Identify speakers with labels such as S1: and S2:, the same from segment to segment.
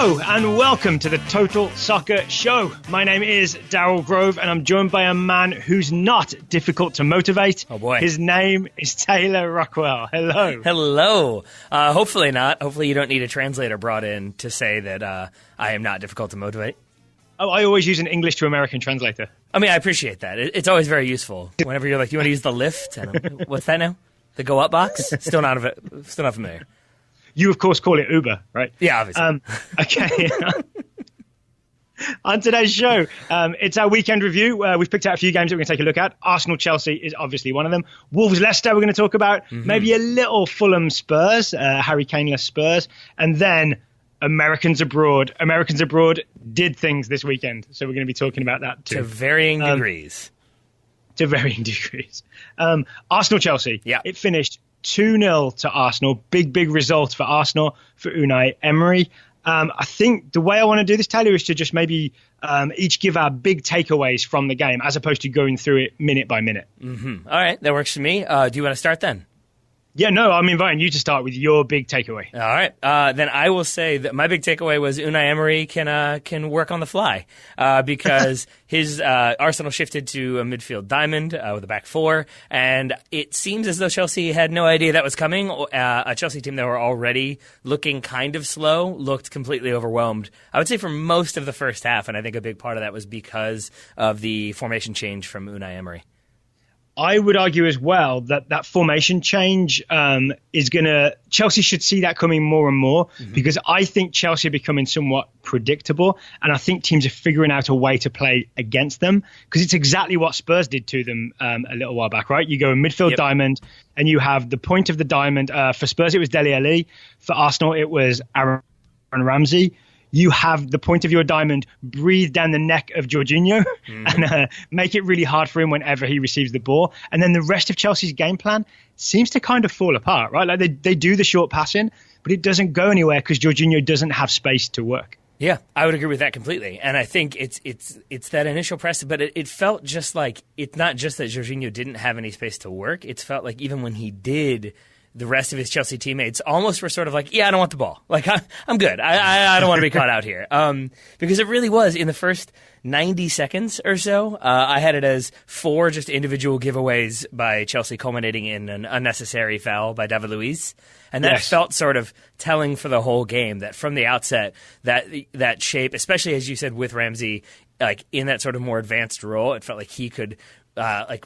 S1: Hello and welcome to the Total Soccer Show. My name is Daryl Grove and I'm joined by a man who's not difficult to motivate.
S2: Oh boy.
S1: His name is Taylor Rockwell. Hello.
S2: Hello. Hopefully not. Hopefully you don't need a translator brought in to say that I am not difficult to motivate.
S1: Oh, I always use an English to American translator.
S2: I mean, I appreciate that. It's always very useful. Whenever you're like, you want to use the lift? And what's that now? The go up box? Still not familiar.
S1: You, of course, call it Uber, right?
S2: Yeah, obviously.
S1: Okay. On today's show, it's our weekend review. We've picked out a few games that we're going to take a look at. Arsenal-Chelsea is obviously one of them. Wolves-Leicester we're going to talk about. Maybe a little Fulham-Spurs, Harry Kane-less Spurs. And then Americans abroad. Americans abroad did things this weekend, so we're going to be talking about that too.
S2: To varying degrees.
S1: Arsenal-Chelsea.
S2: Yeah.
S1: It finished 2-0 to Arsenal. Big result for Arsenal, for Unai Emery. I think the way I want to do this, Taylor, is to just maybe each give our big takeaways from the game as opposed to going through it minute by minute.
S2: Mm-hmm. All right, that works for me. Do you want to start then?
S1: Yeah, no, I'm inviting you to start with your big takeaway.
S2: All right. Then I will say that my big takeaway was Unai Emery can work on the fly because his Arsenal shifted to a midfield diamond with a back four, and it seems as though Chelsea had no idea that was coming. A Chelsea team that were already looking kind of slow looked completely overwhelmed, I would say, for most of the first half, and I think a big part of that was because of the formation change from Unai Emery.
S1: I would argue as well that formation change is going to... Chelsea should see that coming more and more because I think Chelsea are becoming somewhat predictable and I think teams are figuring out a way to play against them because it's exactly what Spurs did to them a little while back, right? You go a midfield diamond and you have the point of the diamond. For Spurs, it was Dele Alli. For Arsenal, it was Aaron Ramsey. You have the point of your diamond breathe down the neck of Jorginho and make it really hard for him whenever he receives the ball. And then the rest of Chelsea's game plan seems to kind of fall apart, right? Like they do the short passing, but it doesn't go anywhere because Jorginho doesn't have space to work.
S2: Yeah, I would agree with that completely. And I think it's that initial press, but it felt just like it's not just that Jorginho didn't have any space to work. It felt like even when he did, the rest of his Chelsea teammates almost were sort of like, yeah, I don't want the ball. Like, I'm good. I don't want to be caught out here. Because it really was in the first 90 seconds or so. I had it as 4 just individual giveaways by Chelsea culminating in an unnecessary foul by David Luiz. And that felt sort of telling for the whole game that from the outset, that shape, especially as you said with Ramsey, like in that sort of more advanced role, it felt like he could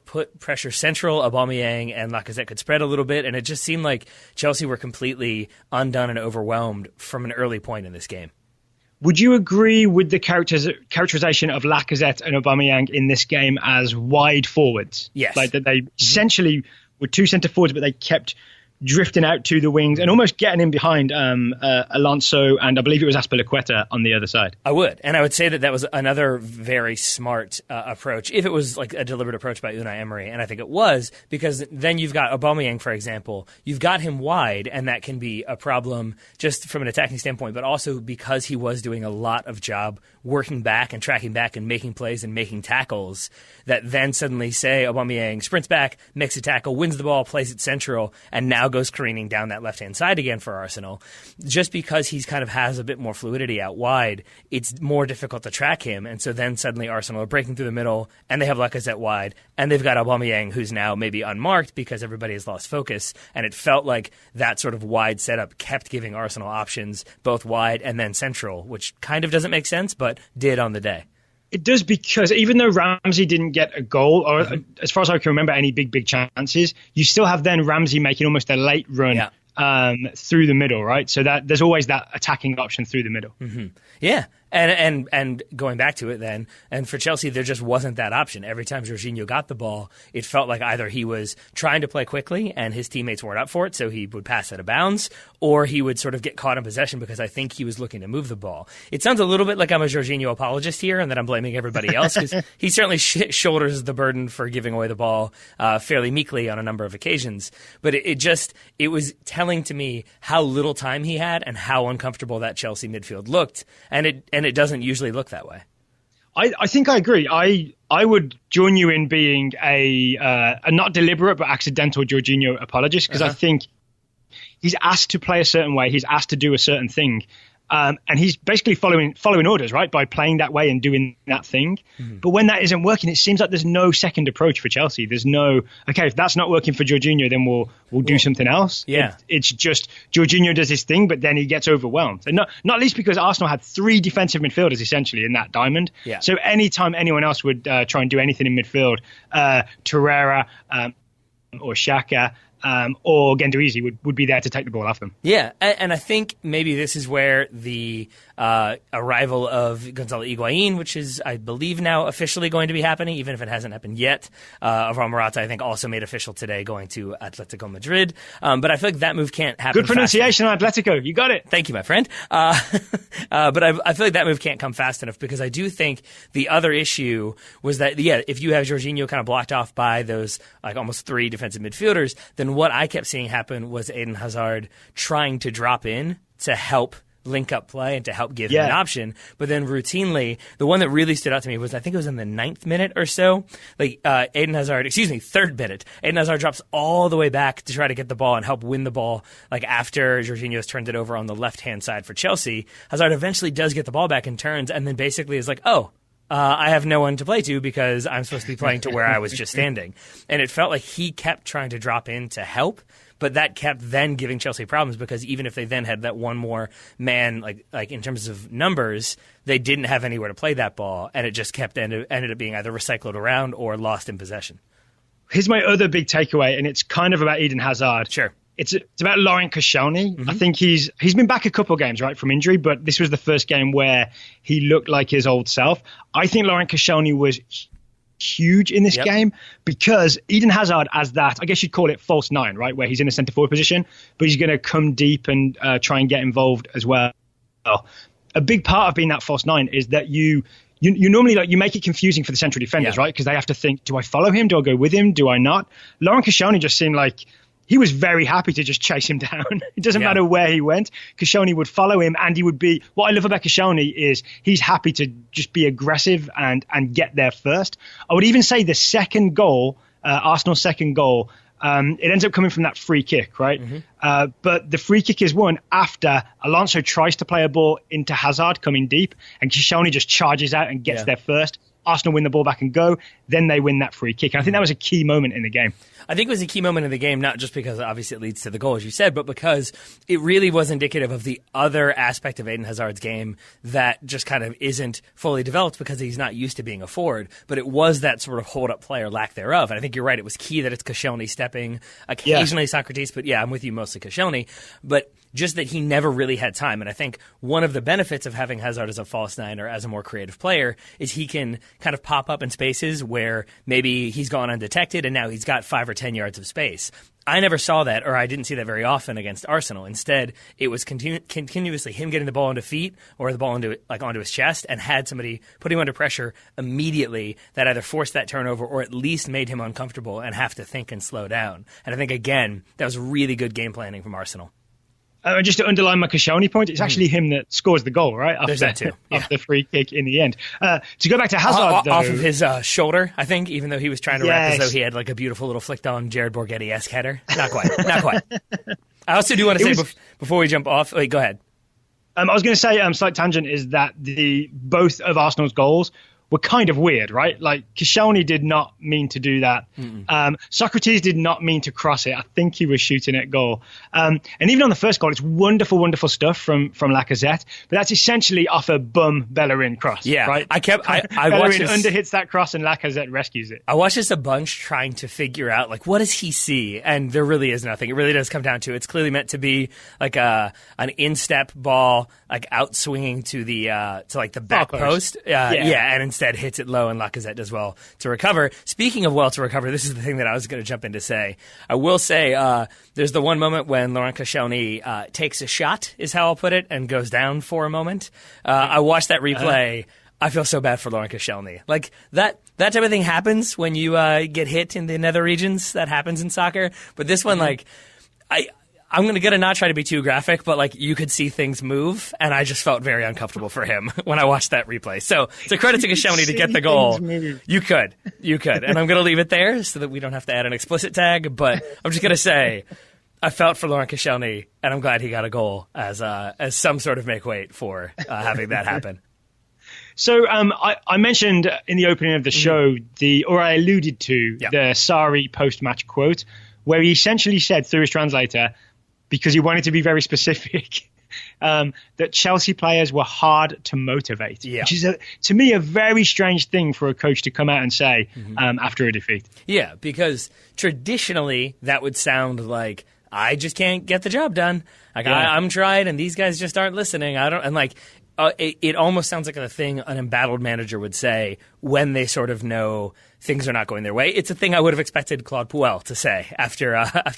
S2: put pressure central. Aubameyang and Lacazette could spread a little bit, and it just seemed like Chelsea were completely undone and overwhelmed from an early point in this game.
S1: Would you agree with the characterization of Lacazette and Aubameyang in this game as wide forwards?
S2: Yes.
S1: Like that they essentially were 2 centre forwards, but they kept drifting out to the wings and almost getting in behind Alonso and I believe it was Azpilicueta on the other side.
S2: I would. And I would say that was another very smart approach, if it was like a deliberate approach by Unai Emery. And I think it was, because then you've got Aubameyang, for example. You've got him wide, and that can be a problem just from an attacking standpoint, but also because he was doing a lot of job working back and tracking back and making plays and making tackles, that then suddenly, say, Aubameyang sprints back, makes a tackle, wins the ball, plays it central, and now goes careening down that left-hand side again for Arsenal. Just because he's kind of has a bit more fluidity out wide, it's more difficult to track him. And so then suddenly Arsenal are breaking through the middle, and they have Lacazette wide, and they've got Aubameyang, who's now maybe unmarked because everybody has lost focus. And it felt like that sort of wide setup kept giving Arsenal options, both wide and then central, which kind of doesn't make sense, but did on the day.
S1: It does, because even though Ramsey didn't get a goal, or as far as I can remember, any big chances, you still have then Ramsey making almost a late run through the middle, right? So that there's always that attacking option through the middle.
S2: Mm-hmm. Yeah. And going back to it then, and for Chelsea, there just wasn't that option. Every time Jorginho got the ball, it felt like either he was trying to play quickly and his teammates weren't up for it, so he would pass out of bounds, or he would sort of get caught in possession because I think he was looking to move the ball. It sounds a little bit like I'm a Jorginho apologist here and that I'm blaming everybody else, because he certainly shoulders the burden for giving away the ball fairly meekly on a number of occasions. But it was telling to me how little time he had and how uncomfortable that Chelsea midfield looked, and it doesn't usually look that way.
S1: I think I agree. I would join you in being a not deliberate but accidental Jorginho apologist, because I think he's asked to play a certain way. He's asked to do a certain thing. And he's basically following orders, right, by playing that way and doing that thing. But when that isn't working, it seems like there's no second approach for Chelsea. There's no, okay, if that's not working for Jorginho, then we'll do something else.
S2: Yeah.
S1: It's just Jorginho does his thing, but then he gets overwhelmed. And not least because Arsenal had 3 defensive midfielders essentially in that diamond.
S2: Yeah.
S1: So anytime anyone else would try and do anything in midfield, Torreira or Xhaka, or Guendouzi would be there to take the ball off them.
S2: Yeah, and I think maybe this is where the arrival of Gonzalo Higuain, which is, I believe, now officially going to be happening, even if it hasn't happened yet. Of Morata, I think, also made official today, going to Atletico Madrid. But I feel like that move can't happen.
S1: Good pronunciation on Atletico. You got it.
S2: Thank you, my friend. But I feel like that move can't come fast enough, because I do think the other issue was that, if you have Jorginho kind of blocked off by those like almost 3 defensive midfielders, then what I kept seeing happen was Eden Hazard trying to drop in to help link up play and to help give him an option. But then routinely, the one that really stood out to me was, I think it was in the 9th minute or so, like Eden Hazard, 3rd minute, Eden Hazard drops all the way back to try to get the ball and help win the ball, like after Jorginho's turned it over on the left-hand side for Chelsea. Hazard eventually does get the ball back and turns, and then basically is like, I have no one to play to because I'm supposed to be playing to where I was just standing. And it felt like he kept trying to drop in to help, but that kept then giving Chelsea problems, because even if they then had that one more man, like in terms of numbers, they didn't have anywhere to play that ball, and it just kept ended up being either recycled around or lost in possession.
S1: Here's my other big takeaway, and it's kind of about Eden Hazard.
S2: Sure.
S1: It's about Laurent Koscielny. I think he's been back a couple of games, right, from injury, but this was the first game where he looked like his old self. I think Laurent Koscielny was huge in this game, because Eden Hazard as that, I guess you'd call it false 9, right, where he's in a centre forward position, but he's going to come deep and try and get involved as well. A big part of being that false 9 is that you normally, you make it confusing for the central defenders, right, because they have to think, do I follow him? Do I go with him? Do I not? Laurent Koscielny just seemed like he was very happy to just chase him down. It doesn't matter where he went. Koscielny would follow him, and he would be... What I love about Koscielny is he's happy to just be aggressive and get there first. I would even say the second goal, Arsenal's second goal, it ends up coming from that free kick, right? But the free kick is won after Alonso tries to play a ball into Hazard coming deep, and Koscielny just charges out and gets there first. Arsenal win the ball back and go. Then they win that free kick. And I think that was a key moment in the game.
S2: I think it was a key moment in the game, not just because obviously it leads to the goal, as you said, but because it really was indicative of the other aspect of Eden Hazard's game that just kind of isn't fully developed because he's not used to being a forward. But it was that sort of hold-up play or lack thereof. And I think you're right. It was key that it's Koscielny stepping, occasionally Socrates, but I'm with you, mostly Koscielny. But just that he never really had time. And I think one of the benefits of having Hazard as a false 9 or as a more creative player is he can kind of pop up in spaces where maybe he's gone undetected and now he's got 5 or 10 yards of space. I never saw that, or I didn't see that very often against Arsenal. Instead, it was continuously him getting the ball into feet or the ball onto his chest, and had somebody put him under pressure immediately that either forced that turnover or at least made him uncomfortable and have to think and slow down. And I think, again, that was really good game planning from Arsenal.
S1: Just to underline my Koscielny point, it's actually him that scores the goal, right?
S2: There's that too.
S1: Off the free kick in the end. To go back to Hazard, though,
S2: off of his shoulder, I think, even though he was trying to rap as though he had like a beautiful little flicked on Jared Borghetti-esque header. Not quite. Not quite. I also do want to say, before we jump off, wait, go ahead.
S1: I was going to say, slight tangent, is that both of Arsenal's goals were kind of weird, right? Like, Koscielny did not mean to do that. Socrates did not mean to cross it. I think he was shooting at goal. And even on the first goal, it's wonderful, wonderful stuff from Lacazette. But that's essentially off a bum Bellerin cross, right?
S2: I
S1: Bellerin underhits that cross and Lacazette rescues it.
S2: I watched this a bunch trying to figure out, like, what does he see? And there really is nothing. It really does come down to, it's clearly meant to be like an instep ball, like out swinging to the back post. And instead hits it low, and Lacazette does well to recover. Speaking of well to recover, this is the thing that I was going to jump in to say. I will say there's the one moment when Laurent Koscielny takes a shot, is how I'll put it, and goes down for a moment. I watched that replay. I feel so bad for Laurent Koscielny. Like, that type of thing happens when you get hit in the nether regions. That happens in soccer. But this one, I'm going to not try to be too graphic, but you could see things move, and I just felt very uncomfortable for him when I watched that replay. So it's a credit to Koscielny to get the goal. You could. And I'm going to leave it there so that we don't have to add an explicit tag, but I'm just going to say, I felt for Laurent Koscielny, and I'm glad he got a goal as some sort of make-weight for having that happen.
S1: So I mentioned in the opening of the show, or I alluded to the Sarri post-match quote, where he essentially said through his translator, because he wanted to be very specific, that Chelsea players were hard to motivate, which is, to me, a very strange thing for a coach to come out and say after a defeat. Yeah,
S2: because traditionally that would sound like, I just can't get the job done. Like I'm trying, and these guys just aren't listening. It almost sounds like a thing an embattled manager would say when they sort of know things are not going their way. It's a thing I would have expected Claude Puel to say after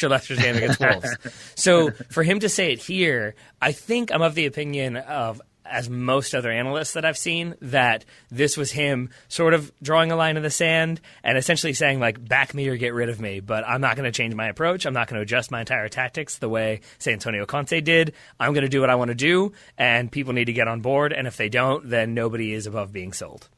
S2: Leicester's game against Wolves. So for him to say it here, I think I'm of the opinion of, as most other analysts that I've seen, that this was him sort of drawing a line in the sand and essentially saying, like, back me or get rid of me, but I'm not going to change my approach. I'm not going to adjust my entire tactics the way, say, Antonio Conte did. I'm going to do what I want to do, and people need to get on board, and if they don't, then nobody is above being sold.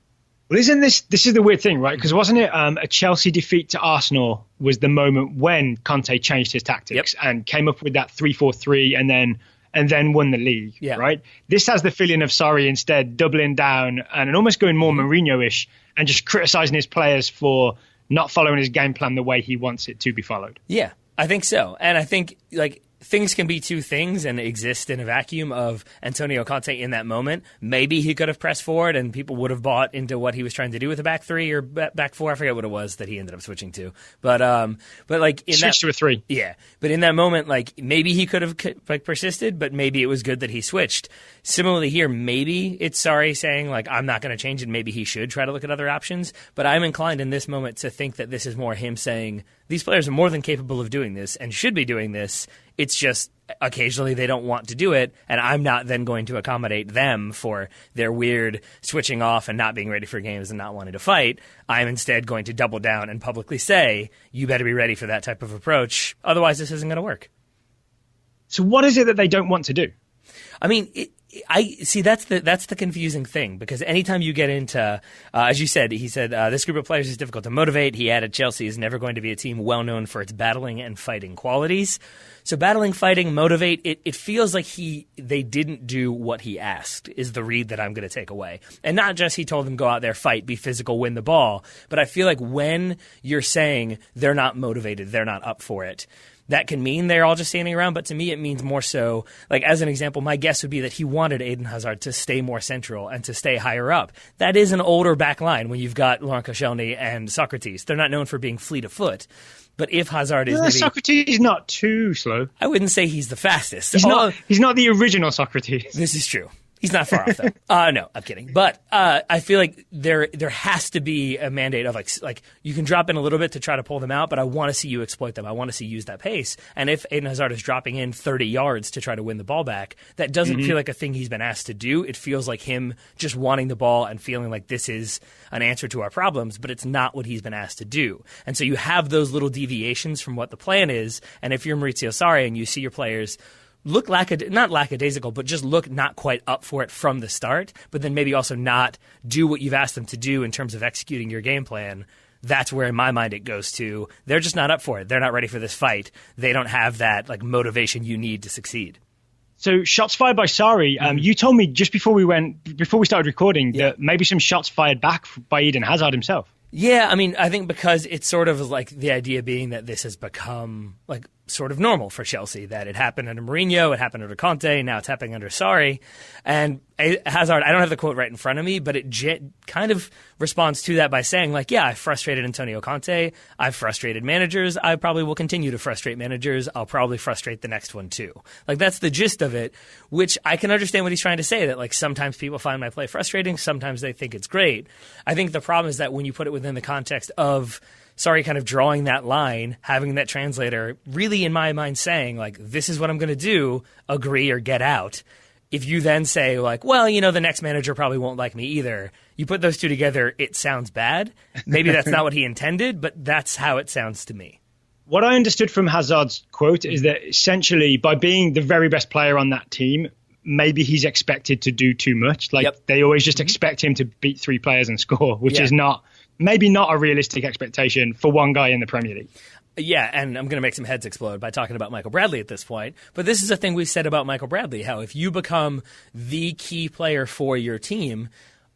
S1: Well, isn't this is the weird thing, right? Because wasn't it a Chelsea defeat to Arsenal was the moment when Conte changed his tactics and came up with that 3-4-3 and then won the league, right? This has the feeling of Sarri instead doubling down and almost going more Mourinho-ish and just criticising his players for not following his game plan the way he wants it to be followed.
S2: Yeah, I think so. And I think, like, things can be two things and exist in a vacuum of Antonio Conte in that moment. Maybe he could have pressed forward and people would have bought into what he was trying to do with the back three or back four. I forget what it was that he ended up switching to. But like in
S1: switched to a 3.
S2: Yeah. But in that moment, like, maybe he could have persisted, but maybe it was good that he switched. Similarly here, maybe it's Sarri saying, like, I'm not going to change it. Maybe he should try to look at other options. But I'm inclined in this moment to think that this is more him saying, these players are more than capable of doing this and should be doing this. It's just occasionally they don't want to do it, and I'm not then going to accommodate them for their weird switching off and not being ready for games and not wanting to fight. I'm instead going to double down and publicly say, you better be ready for that type of approach. Otherwise, this isn't going to work.
S1: So what is it that they don't want to do?
S2: I mean, I see that's the confusing thing, because anytime you get into, as you said, he said, this group of players is difficult to motivate. He added, Chelsea is never going to be a team well known for its battling and fighting qualities. So battling, fighting, motivate, it feels like they didn't do what he asked is the read that I'm going to take away. And not just he told them go out there, fight, be physical, win the ball. But I feel like when you're saying they're not motivated, they're not up for it, that can mean they're all just standing around, but to me it means more so, like, as an example, my guess would be that he wanted Eden Hazard to stay more central and to stay higher up. That is an older back line when you've got Laurent Koscielny and Socrates. They're not known for being fleet of foot. But if Hazard is maybe...
S1: Socrates is not too slow.
S2: I wouldn't say he's the fastest.
S1: He's not the original Socrates.
S2: This is true. He's not far off, though. No, I'm kidding. But I feel like there has to be a mandate of, like you can drop in a little bit to try to pull them out, but I want to see you exploit them. I want to see you use that pace. And if Eden Hazard is dropping in 30 yards to try to win the ball back, that doesn't feel like a thing he's been asked to do. It feels like him just wanting the ball and feeling like this is an answer to our problems, but it's not what he's been asked to do. And so you have those little deviations from what the plan is. And if you're Maurizio Sarri and you see your players look not lackadaisical, but just look not quite up for it from the start, but then maybe also not do what you've asked them to do in terms of executing your game plan, that's where in my mind it goes to, they're just not up for it. They're not ready for this fight. They don't have that, like, motivation you need to succeed.
S1: So shots fired by Sarri. You told me just before we started recording that maybe some shots fired back by Eden Hazard himself.
S2: Yeah, I mean, I think because it's sort of like the idea being that this has become like sort of normal for Chelsea, that it happened under Mourinho, it happened under Conte, now it's happening under Sarri. And Hazard, I don't have the quote right in front of me, but it kind of responds to that by saying, like, yeah, I frustrated Antonio Conte, I've frustrated managers, I probably will continue to frustrate managers, I'll probably frustrate the next one too. Like, that's the gist of it, which I can understand what he's trying to say, that, like, sometimes people find my play frustrating, sometimes they think it's great. I think the problem is that when you put it within the context of Sarri kind of drawing that line, having that translator really, in my mind, saying, like, this is what I'm going to do, agree or get out. If you then say, like, well, you know, the next manager probably won't like me either, you put those two together, it sounds bad. Maybe that's not what he intended, but that's how it sounds to me.
S1: What I understood from Hazard's quote is that essentially by being the very best player on that team, maybe he's expected to do too much. Like, they always just expect him to beat 3 players and score, which is maybe not a realistic expectation for one guy in the Premier League.
S2: Yeah, and I'm going to make some heads explode by talking about Michael Bradley at this point. But this is a thing we've said about Michael Bradley, how if you become the key player for your team,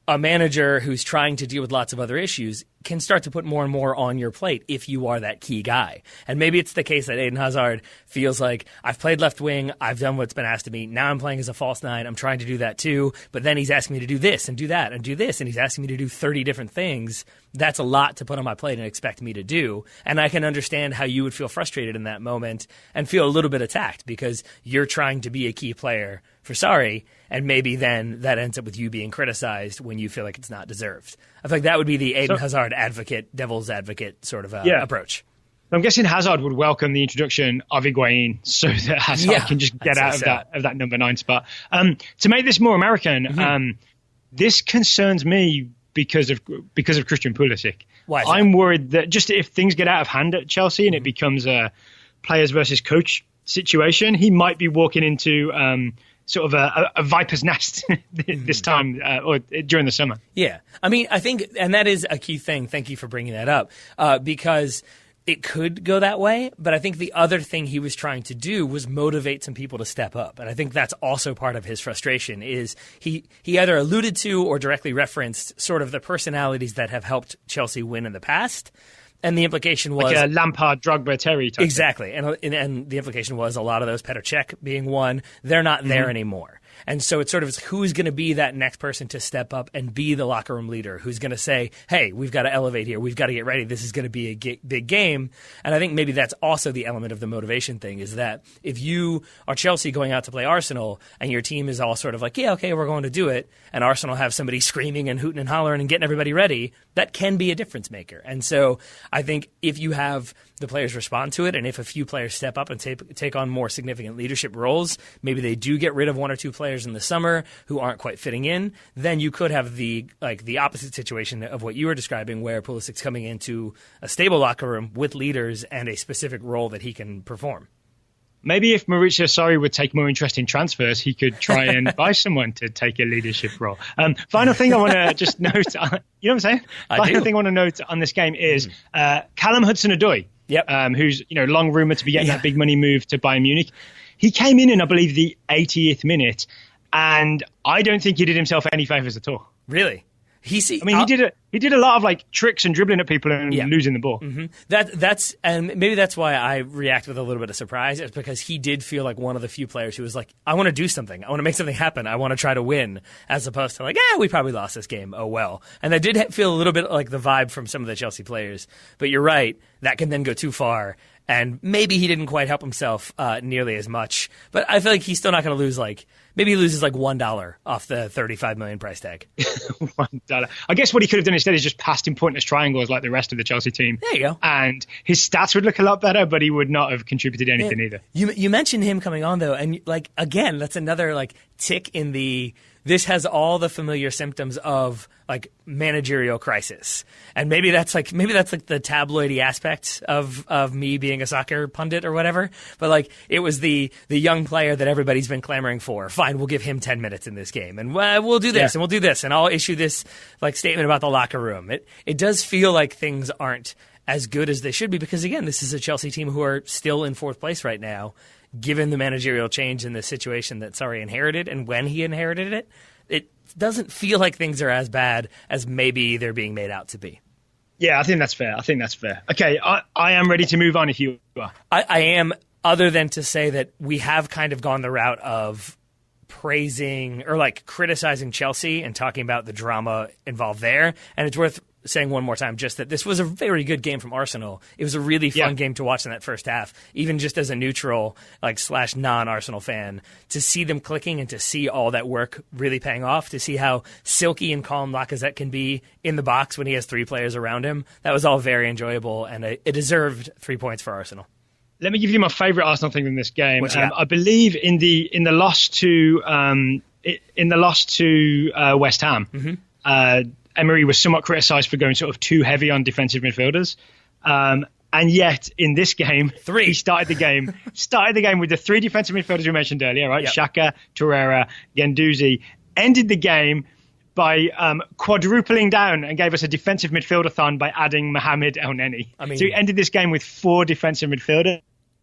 S2: a manager who's trying to deal with lots of other issues can start to put more and more on your plate if you are that key guy. And maybe it's the case that Eden Hazard feels like, I've played left wing, I've done what's been asked of me, now I'm playing as a false nine, I'm trying to do that too, but then he's asking me to do this and do that and do this, and he's asking me to do 30 different things. That's a lot to put on my plate and expect me to do. And I can understand how you would feel frustrated in that moment and feel a little bit attacked because you're trying to be a key player for Sarri, and maybe then that ends up with you being criticized when you feel like it's not deserved. I feel like that would be the Eden Hazard advocate, devil's advocate sort of approach.
S1: I'm guessing Hazard would welcome the introduction of Higuain so that Hazard can just get out of that number 9 spot. To make this more American, this concerns me because of Christian Pulisic.
S2: Why is
S1: I'm worried that just if things get out of hand at Chelsea and it becomes a players versus coach situation, he might be walking into sort of a viper's nest this time or during the summer.
S2: Yeah. I mean, I think, and that is a key thing. Thank you for bringing that up because it could go that way. But I think the other thing he was trying to do was motivate some people to step up. And I think that's also part of his frustration is he either alluded to or directly referenced sort of the personalities that have helped Chelsea win in the past. And the implication was...
S1: like a Lampard, Drogba, Terry type.
S2: Exactly. And the implication was a lot of those, Petr Cech being one, they're not there anymore. And so it's sort of who's going to be that next person to step up and be the locker room leader, who's going to say, hey, we've got to elevate here. We've got to get ready. This is going to be a big game. And I think maybe that's also the element of the motivation thing is that if you are Chelsea going out to play Arsenal and your team is all sort of like, yeah, okay, we're going to do it, and Arsenal have somebody screaming and hooting and hollering and getting everybody ready, that can be a difference maker. And so I think if you have the players respond to it and if a few players step up and take on more significant leadership roles, maybe they do get rid of one or two players in the summer who aren't quite fitting in, then you could have the opposite situation of what you were describing where Pulisic's coming into a stable locker room with leaders and a specific role that he can perform.
S1: Maybe if Maurizio Sarri would take more interest in transfers, he could try and buy someone to take a leadership role. Final thing I want to just note, you know what I'm saying? Final thing I want to note on this game is Callum Hudson-Odoi, who's long rumoured to be getting that big money move to Bayern Munich. He came in I believe, the 80th minute, and I don't think he did himself any favours at all.
S2: Really? He did a lot of tricks and dribbling at people and losing the ball. That's and maybe that's why I react with a little bit of surprise. It's because he did feel like one of the few players who was like, I want to do something. I want to make something happen. I want to try to win, as opposed to we probably lost this game. Oh well. And that did feel a little bit like the vibe from some of the Chelsea players. But you're right. That can then go too far. And maybe he didn't quite help himself nearly as much. But I feel like he's still not going to lose maybe he loses $1 off the $35 million price tag.
S1: $1. I guess what he could have done instead is just passed in pointless triangles like the rest of the Chelsea team.
S2: There you go.
S1: And his stats would look a lot better, but he would not have contributed anything either.
S2: You mentioned him coming on though, and again, that's another tick in the. This has all the familiar symptoms of managerial crisis, and maybe that's the tabloidy aspect of me being a soccer pundit or whatever. But it was the young player that everybody's been clamoring for. Fine, we'll give him 10 minutes in this game, and we'll do this and we'll do this, and I'll issue this statement about the locker room. It does feel like things aren't as good as they should be because again, this is a Chelsea team who are still in 4th place right now. Given the managerial change in the situation that Sarri inherited and when he inherited it, it doesn't feel like things are as bad as maybe they're being made out to be.
S1: Yeah, I think that's fair. Okay, I am ready to move on if you are.
S2: I am, other than to say that we have kind of gone the route of praising or criticizing Chelsea and talking about the drama involved there. And it's worth saying one more time just that this was a very good game from Arsenal. It was a really fun game to watch in that first half, even just as a neutral / non-Arsenal fan, to see them clicking and to see all that work really paying off, to see how silky and calm Lacazette can be in the box when he has 3 players around him. That was all very enjoyable, and it deserved 3 points for Arsenal.
S1: Let me give you my favourite Arsenal thing in this game. I believe in the loss to West Ham. Emery was somewhat criticised for going sort of too heavy on defensive midfielders. And yet, in this game, he started the game with the 3 defensive midfielders we mentioned earlier, right? Yep. Xhaka, Torreira, Guendouzi. Ended the game by quadrupling down and gave us a defensive midfielder-thon by adding Mohamed El Neni. So he ended this game with 4 defensive midfielders.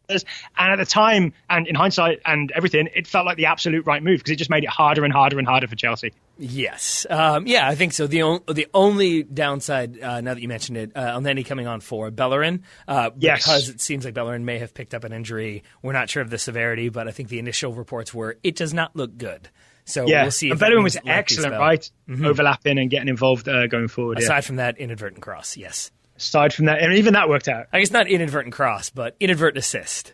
S1: And at the time, and in hindsight and everything, it felt like the absolute right move because it just made it harder and harder and harder for Chelsea.
S2: Yes. I think so. The only downside, now that you mentioned it, El Neni coming on for Bellerin, because it seems like Bellerin may have picked up an injury. We're not sure of the severity, but I think the initial reports were it does not look good. So we'll see.
S1: And Bellerin was excellent, right? Mm-hmm. Overlapping and getting involved going forward.
S2: Aside from that inadvertent cross, yes.
S1: Aside from that, and even that worked out.
S2: I guess not inadvertent cross, but inadvertent assist.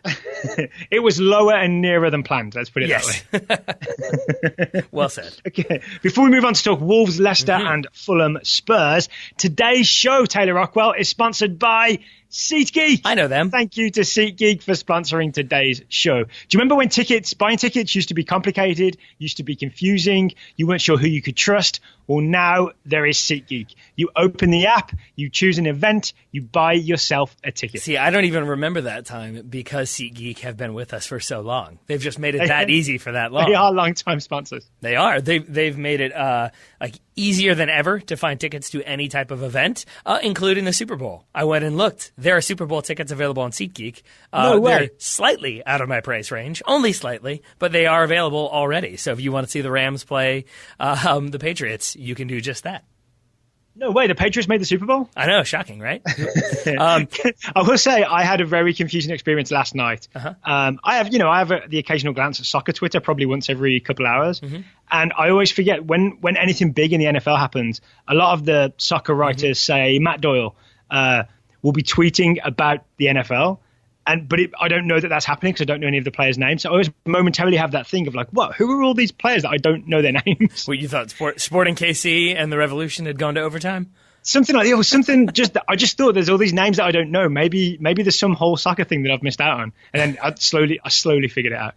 S1: It was lower and nearer than planned, let's put it that
S2: way. Well said.
S1: Okay, before we move on to talk Wolves, Leicester and Fulham Spurs, today's show, Taylor Rockwell, is sponsored by SeatGeek.
S2: I know them.
S1: Thank you to SeatGeek for sponsoring today's show. Do you remember when buying tickets used to be complicated, used to be confusing, you weren't sure who you could trust? Well, now there is SeatGeek. You open the app, you choose an event, you buy yourself a ticket.
S2: See, I don't even remember that time because SeatGeek have been with us for so long. They've just made it that easy for that long.
S1: They are long-time sponsors.
S2: They are. They've made it easier than ever to find tickets to any type of event, including the Super Bowl. I went and looked. There are Super Bowl tickets available on SeatGeek.
S1: No way.
S2: They're slightly out of my price range, only slightly, but they are available already. So if you want to see the Rams play the Patriots, you can do just that.
S1: No way, the Patriots made the Super Bowl?
S2: I know, shocking, right?
S1: I will say I had a very confusing experience last night. I have the occasional glance at soccer Twitter, probably once every couple hours. And I always forget when anything big in the NFL happens, a lot of the soccer writers say Matt Doyle will be tweeting about the NFL. But I don't know that that's happening because I don't know any of the players' names. So I always momentarily have that thing of like, what? Who are all these players that I don't know their names?
S2: Well, you thought Sporting KC and the Revolution had gone to overtime?
S1: Something like that. Or something I just thought there's all these names that I don't know. Maybe there's some whole soccer thing that I've missed out on. And then I slowly figured it out.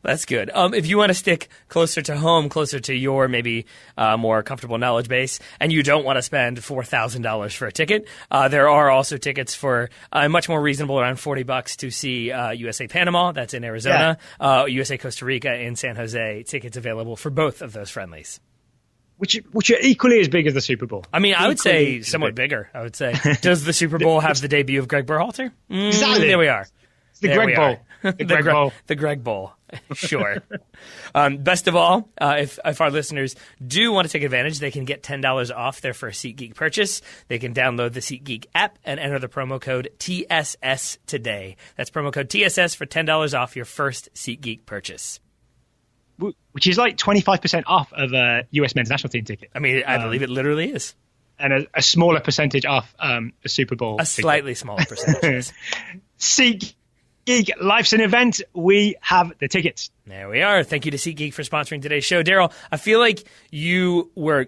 S2: That's good. If you want to stick closer to home, closer to your maybe more comfortable knowledge base, and you don't want to spend $4,000 for a ticket, there are also tickets for much more reasonable, around $40 to see USA Panama. That's in Arizona. USA Costa Rica in San Jose. Tickets available for both of those friendlies.
S1: Which are equally as big as the Super Bowl.
S2: I mean, I would say somewhat bigger, I would say. Does the Super Bowl have the debut of Greg Berhalter?
S1: Exactly.
S2: There we are.
S1: It's the Greg Bowl. The Greg Bowl.
S2: The Greg Bowl. Sure. Best of all, if our listeners do want to take advantage, they can get $10 off their first SeatGeek purchase. They can download the SeatGeek app and enter the promo code TSS today. That's promo code TSS for $10 off your first SeatGeek purchase.
S1: Which is like 25% off of a US men's national team ticket.
S2: I mean, I believe it literally is.
S1: And a smaller percentage off a Super Bowl
S2: ticket. Slightly smaller percentage.
S1: SeatGeek, life's an event. We have the tickets.
S2: There we are. Thank you to SeatGeek for sponsoring today's show. Daryl, I feel like you were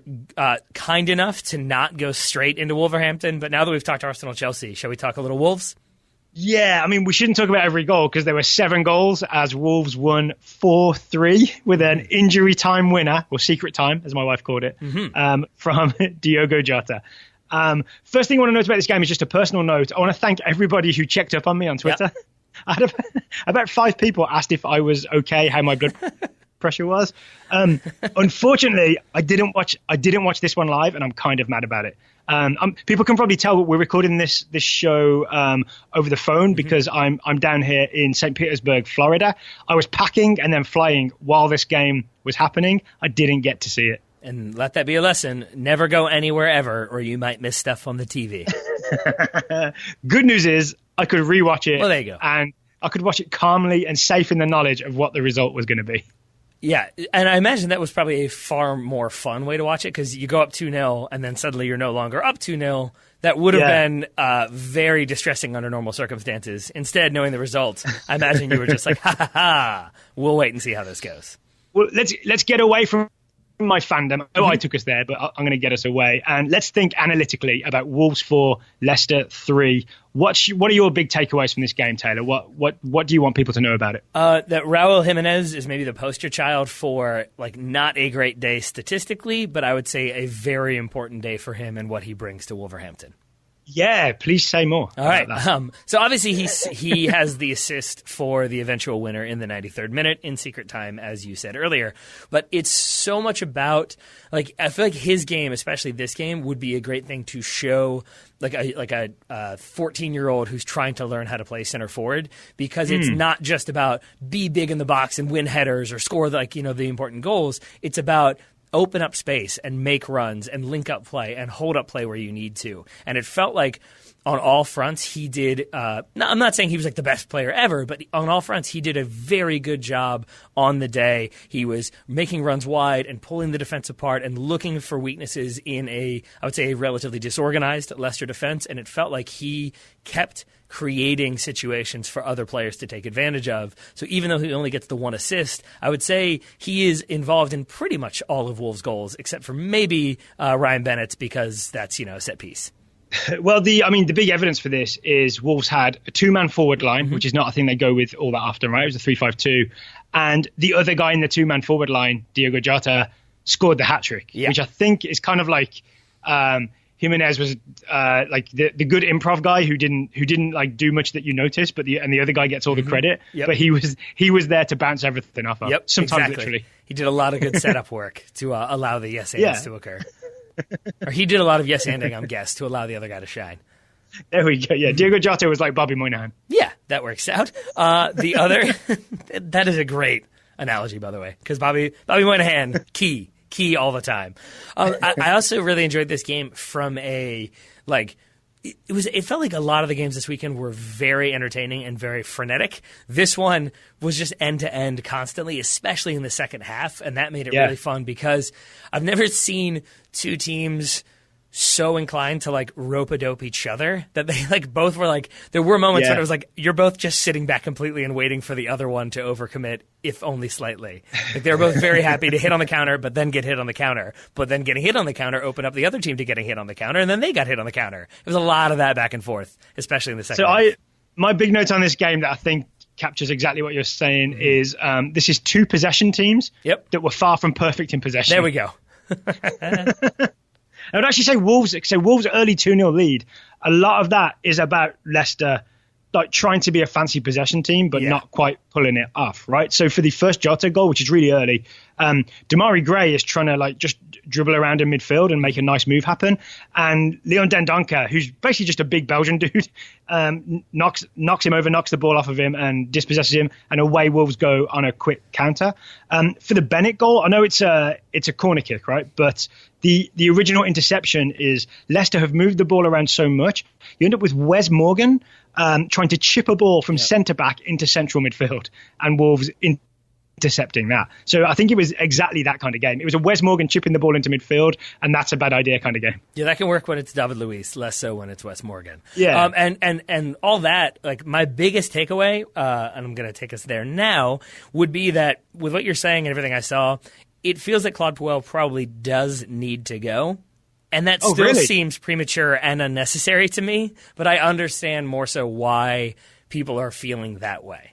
S2: kind enough to not go straight into Wolverhampton, but now that we've talked Arsenal-Chelsea, shall we talk a little Wolves?
S1: Yeah, I mean, we shouldn't talk about every goal because there were 7 goals as Wolves won 4-3 with an injury time winner, or secret time, as my wife called it, from Diogo Jota. First thing I want to note about this game is just a personal note. I want to thank everybody who checked up on me on Twitter. Yep. I had about 5 people asked if I was okay, how my blood pressure was. Unfortunately, I didn't watch this one live, and I'm kind of mad about it. People can probably tell we're recording this show over the phone because I'm down here in St. Petersburg, Florida. I was packing and then flying while this game was happening. I didn't get to see it.
S2: And let that be a lesson. Never go anywhere ever, or you might miss stuff on the TV.
S1: Good news is I could rewatch it.
S2: Well, there you go.
S1: And I could watch it calmly and safe in the knowledge of what the result was going to be.
S2: Yeah, and I imagine that was probably a far more fun way to watch it because you go up 2-0 and then suddenly you're no longer up 2-0. That would have been very distressing under normal circumstances. Instead, knowing the result, I imagine you were just like, ha ha ha, we'll wait and see how this goes.
S1: Well, let's get away from my fandom. I took us there, but I'm going to get us away. And let's think analytically about Wolves 4, Leicester 3. What are your big takeaways from this game, Taylor? What do you want people to know about it?
S2: That Raul Jimenez is maybe the poster child for like not a great day statistically, but I would say a very important day for him and what he brings to Wolverhampton.
S1: Yeah, please say more.
S2: All right. So obviously he has the assist for the eventual winner in the 93rd minute in secret time, as you said earlier. But it's so much about, like, I feel like his game, especially this game, would be a great thing to show like a 14-year-old who's trying to learn how to play center forward, because it's not just about be big in the box and win headers or score the important goals. It's about open up space and make runs and link up play and hold up play where you need to. And it felt like on all fronts he did I'm not saying he was like the best player ever, but on all fronts he did a very good job on the day. He was making runs wide and pulling the defense apart and looking for weaknesses in I would say a relatively disorganized Leicester defense, and it felt like he kept creating situations for other players to take advantage of. So even though he only gets the one assist, I would say he is involved in pretty much all of Wolves' goals, except for maybe Ryan Bennett's, because that's a set piece.
S1: Well, the big evidence for this is Wolves had a two-man forward line, which is not a thing they go with all that often, right? It was a 3-5-2. And the other guy in the two-man forward line, Diogo Jota, scored the hat-trick, which I think is kind of like Jimenez was like the good improv guy who didn't like do much that you noticed, but the other guy gets all the credit. But he was there to bounce everything off of. Sometimes literally.
S2: He did a lot of good setup work to allow the yes-ands to occur. Or he did a lot of yes-anding, I'm guessed, to allow the other guy to shine.
S1: There we go. Yeah, Diogo Jota was like Bobby Moynihan.
S2: Yeah, that works out. The other, that is a great analogy, by the way, because Bobby Moynihan, key all the time. I also really enjoyed this game from a it felt like a lot of the games this weekend were very entertaining and very frenetic. This one was just end to end constantly, especially in the second half, and that made it really fun, because I've never seen two teams so inclined to like rope-a-dope each other that they like both were like, there were moments when it was like you're both just sitting back completely and waiting for the other one to overcommit, if only slightly. Like they were both very happy to hit on the counter, but then get hit on the counter, but then getting hit on the counter opened up the other team to getting hit on the counter, and then they got hit on the counter. It was a lot of that back and forth, especially in the second half.
S1: My big note on this game that I think captures exactly what you're saying is this is two possession teams that were far from perfect in possession.
S2: There we go.
S1: I would actually say Wolves' early 2-0 lead, a lot of that is about Leicester like trying to be a fancy possession team, but not quite pulling it off, right? So for the first Jota goal, which is really early, Damari Gray is trying to like just dribble around in midfield and make a nice move happen. And Leon Dendoncker, who's basically just a big Belgian dude, knocks him over, knocks the ball off of him and dispossesses him, and away Wolves go on a quick counter. For the Bennett goal, I know it's a corner kick, right? But the original interception is Leicester have moved the ball around so much, you end up with Wes Morgan trying to chip a ball from centre-back into central midfield, and Wolves intercepting that. So I think it was exactly that kind of game. It was a Wes Morgan chipping the ball into midfield, and that's a bad idea kind of game.
S2: Yeah, that can work when it's David Luiz, less so when it's Wes Morgan.
S1: Yeah.
S2: And all that, like my biggest takeaway, and I'm going to take us there now, would be that with what you're saying and everything I saw, it feels like Claude Puel probably does need to go. And that still seems premature and unnecessary to me, but I understand more so why people are feeling that way.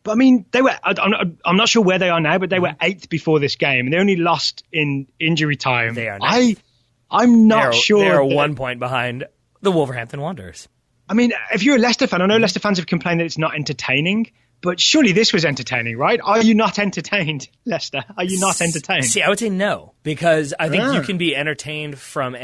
S1: But I mean, I'm not sure where they are now, but they were 8th before this game, and they only lost in injury time.
S2: They are now.
S1: I'm not sure.
S2: They are 1 point behind the Wolverhampton Wanderers.
S1: I mean, if you're a Leicester fan, I know Leicester fans have complained that it's not entertaining, but surely this was entertaining, right? Are you not entertained, Leicester? Are you not entertained?
S2: See, I would say no, because I think you can be entertained from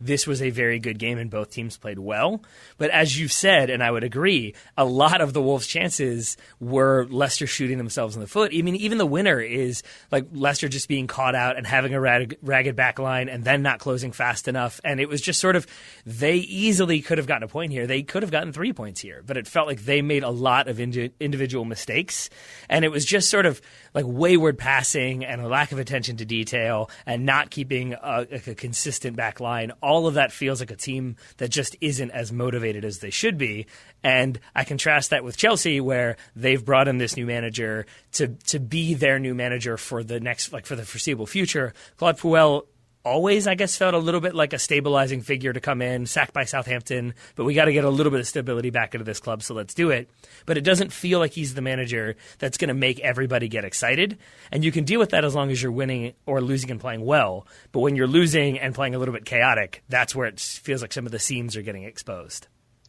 S2: this was a very good game and both teams played well. But as you've said, and I would agree, a lot of the Wolves' chances were Leicester shooting themselves in the foot. I mean, even the winner is like Leicester just being caught out and having a ragged back line and then not closing fast enough. And it was just sort of, they easily could have gotten a point here. They could have gotten 3 points here, but it felt like they made a lot of individual mistakes, and it was just sort of like wayward passing and a lack of attention to detail and not keeping a consistent back line. All of that feels like a team that just isn't as motivated as they should be. And I contrast that with Chelsea, where they've brought in this new manager to be their new manager for the next, like for the foreseeable future. Claude Puel always, I guess, felt a little bit like a stabilizing figure to come in, sacked by Southampton, but we got to get a little bit of stability back into this club, so let's do it. But it doesn't feel like he's the manager that's going to make everybody get excited, and you can deal with that as long as you're winning or losing and playing well. But when you're losing and playing a little bit chaotic, that's where it feels like some of the seams are getting exposed.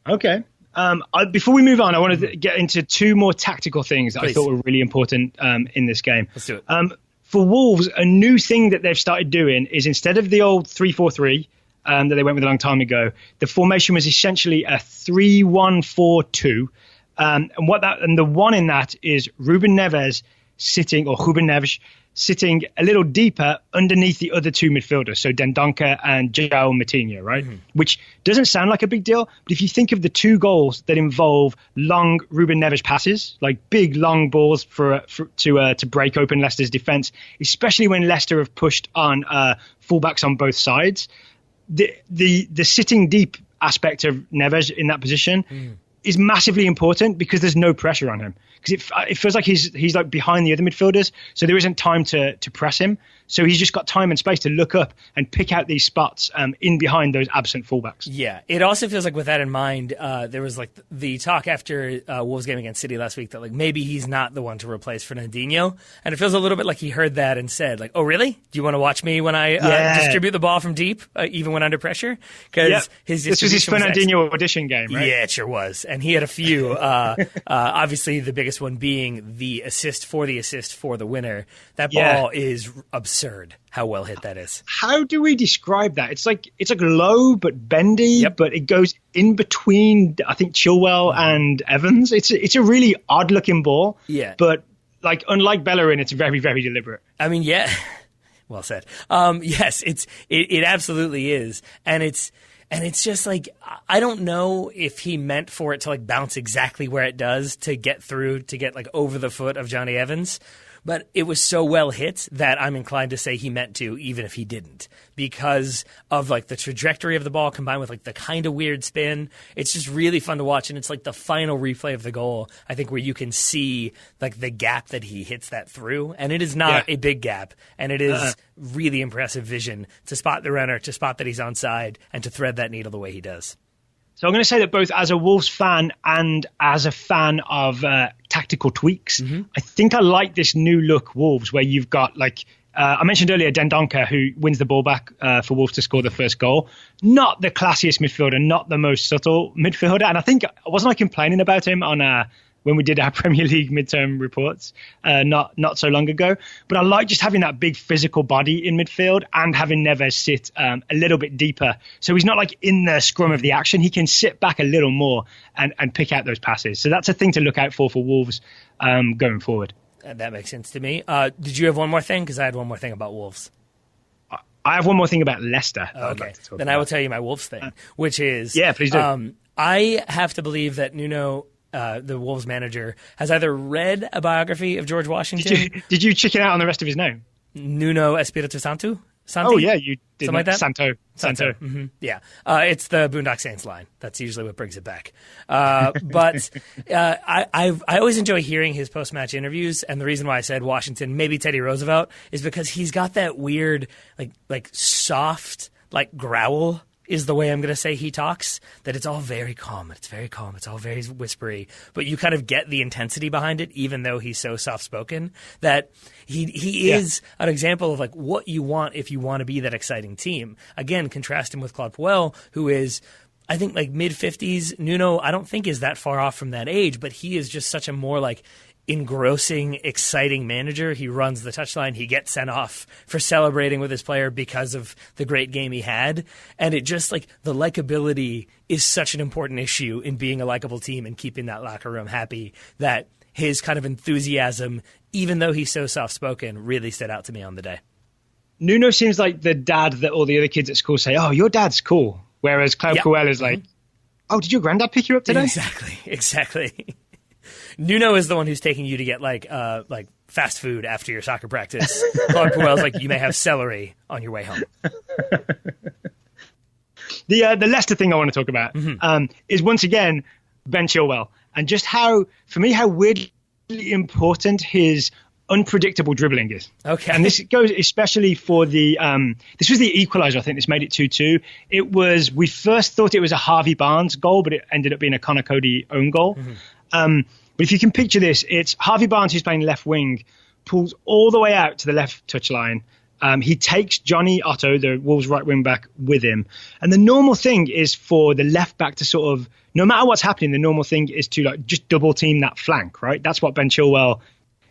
S1: Okay. Before we move on, I wanted to get into two more tactical things that I thought were really important in this game.
S2: Let's do it.
S1: For Wolves, a new thing that they've started doing is instead of the old 3-4-3 that they went with a long time ago, the formation was essentially a 3-1-4-2. And the one in that is Ruben Neves sitting a little deeper underneath the other two midfielders, so Dendoncker and João Moutinho, right? Mm-hmm. Which doesn't sound like a big deal, but if you think of the two goals that involve long Ruben Neves passes, like big long balls to break open Leicester's defence, especially when Leicester have pushed on fullbacks on both sides, the sitting deep aspect of Neves in that position is massively important because there's no pressure on him. Because it feels like he's like behind the other midfielders, so there isn't time to press him. So he's just got time and space to look up and pick out these spots in behind those absent fullbacks.
S2: Yeah, it also feels like with that in mind, there was like the talk after Wolves game against City last week that like maybe he's not the one to replace Fernandinho, and it feels a little bit like he heard that and said like, "Oh, really? Do you want to watch me when I distribute the ball from deep, even when under pressure?" Because this was his
S1: Fernandinho audition game, right?
S2: Yeah, it sure was, and he had a few. Obviously, the biggest one being the assist for the winner. That ball is absurd how well hit that is.
S1: How do we describe that? It's like low but bendy, but it goes in between I think Chilwell and Evans. It's a really odd looking ball.
S2: Yeah.
S1: But like unlike Bellerin, it's very, very deliberate.
S2: I mean, yeah. Well said. Yes, it absolutely is. And it's just like, I don't know if he meant for it to like bounce exactly where it does to get through, to get like over the foot of Johnny Evans. But it was so well hit that I'm inclined to say he meant to, even if he didn't, because of like the trajectory of the ball combined with like the kind of weird spin. It's just really fun to watch, and it's like the final replay of the goal, I think, where you can see like the gap that he hits that through, and it is not a big gap, and it is really impressive vision to spot the runner, to spot that he's onside, and to thread that needle the way he does.
S1: So I'm going to say that both as a Wolves fan and as a fan of tactical tweaks, I think I like this new look Wolves where you've got like, I mentioned earlier Dendoncker, who wins the ball back for Wolves to score the first goal. Not the classiest midfielder, not the most subtle midfielder. And I think, wasn't I complaining about him on when we did our Premier League midterm reports not so long ago? But I like just having that big physical body in midfield and having Neves sit a little bit deeper. So he's not like in the scrum of the action. He can sit back a little more and pick out those passes. So that's a thing to look out for Wolves going forward.
S2: That makes sense to me. Did you have one more thing? Because I had one more thing about Wolves.
S1: I have one more thing about Leicester.
S2: Okay, then I will tell you my Wolves thing, which is...
S1: Yeah, please do.
S2: I have to believe that Nuno... the Wolves manager has either read a biography of George Washington.
S1: Did you chicken out on the rest of his name?
S2: Nuno Espirito Santo?
S1: Oh, yeah, you did.
S2: Something like that?
S1: Santo.
S2: Mm-hmm. Yeah. It's the Boondock Saints line. That's usually what brings it back. But I always enjoy hearing his post-match interviews, and the reason why I said Washington, maybe Teddy Roosevelt, is because he's got that weird, like soft, like growl is the way I'm going to say he talks, that it's all very calm. It's very calm. It's all very whispery. But you kind of get the intensity behind it, even though he's so soft-spoken, that he is an example of like what you want if you want to be that exciting team. Again, contrast him with Claude Puel, who is, I think, like mid-50s. Nuno, I don't think is that far off from that age, but he is just such a more like engrossing, exciting manager. He runs the touchline. He gets sent off for celebrating with his player because of the great game he had. And it just like the likability is such an important issue in being a likable team and keeping that locker room happy, that his kind of enthusiasm, even though he's so soft-spoken, really stood out to me on the day.
S1: Nuno seems like the dad that all the other kids at school say, "Oh, your dad's cool." Whereas Claude Puel is like, "Oh, did your granddad pick you up today?"
S2: Exactly. Nuno is the one who's taking you to get like fast food after your soccer practice. Claude Puel's like, you may have celery on your way home.
S1: The Leicester thing I want to talk about is once again Ben Chilwell, and just how weirdly important his unpredictable dribbling is.
S2: Okay.
S1: And this goes especially for this was the equaliser, I think. This made it 2-2. We first thought it was a Harvey Barnes goal, but it ended up being a Connor Cody own goal. But if you can picture this, it's Harvey Barnes, who's playing left wing, pulls all the way out to the left touchline. He takes Johnny Otto, the Wolves right wing back, with him. And the normal thing is for the left back to sort of, no matter what's happening, the normal thing is to like just double team that flank, right? That's what Ben Chilwell,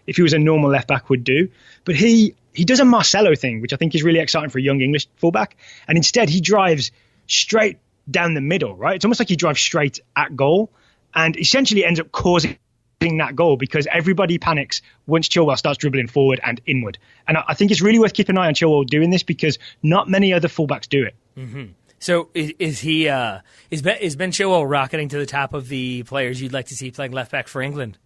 S1: if he was a normal left back, would do. But he does a Marcelo thing, which I think is really exciting for a young English fullback. And instead he drives straight down the middle, right? It's almost like he drives straight at goal and essentially ends up causing that goal because everybody panics once Chilwell starts dribbling forward and inward. And I think it's really worth keeping an eye on Chilwell doing this because not many other fullbacks do it.
S2: Mm-hmm. So is Ben Chilwell rocketing to the top of the players you'd like to see playing left back for England?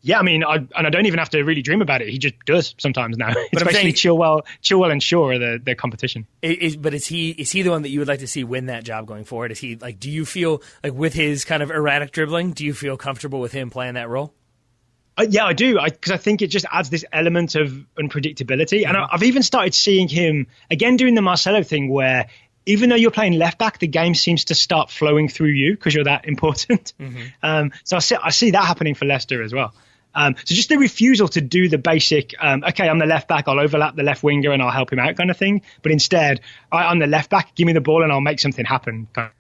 S1: Yeah, I mean, I don't even have to really dream about it. He just does sometimes now. Especially Chilwell and Shaw are the competition.
S2: But is he the one that you would like to see win that job going forward? Is he like? Do you feel like with his kind of erratic dribbling? Do you feel comfortable with him playing that role?
S1: Yeah, I do. Because I think it just adds this element of unpredictability. And I've even started seeing him again doing the Marcelo thing, where even though you're playing left back, the game seems to start flowing through you because you're that important. So I see that happening for Leicester as well. So just the refusal to do the basic, okay, I'm the left back, I'll overlap the left winger and I'll help him out kind of thing. But instead, I'm the left back, give me the ball and I'll make something happen kind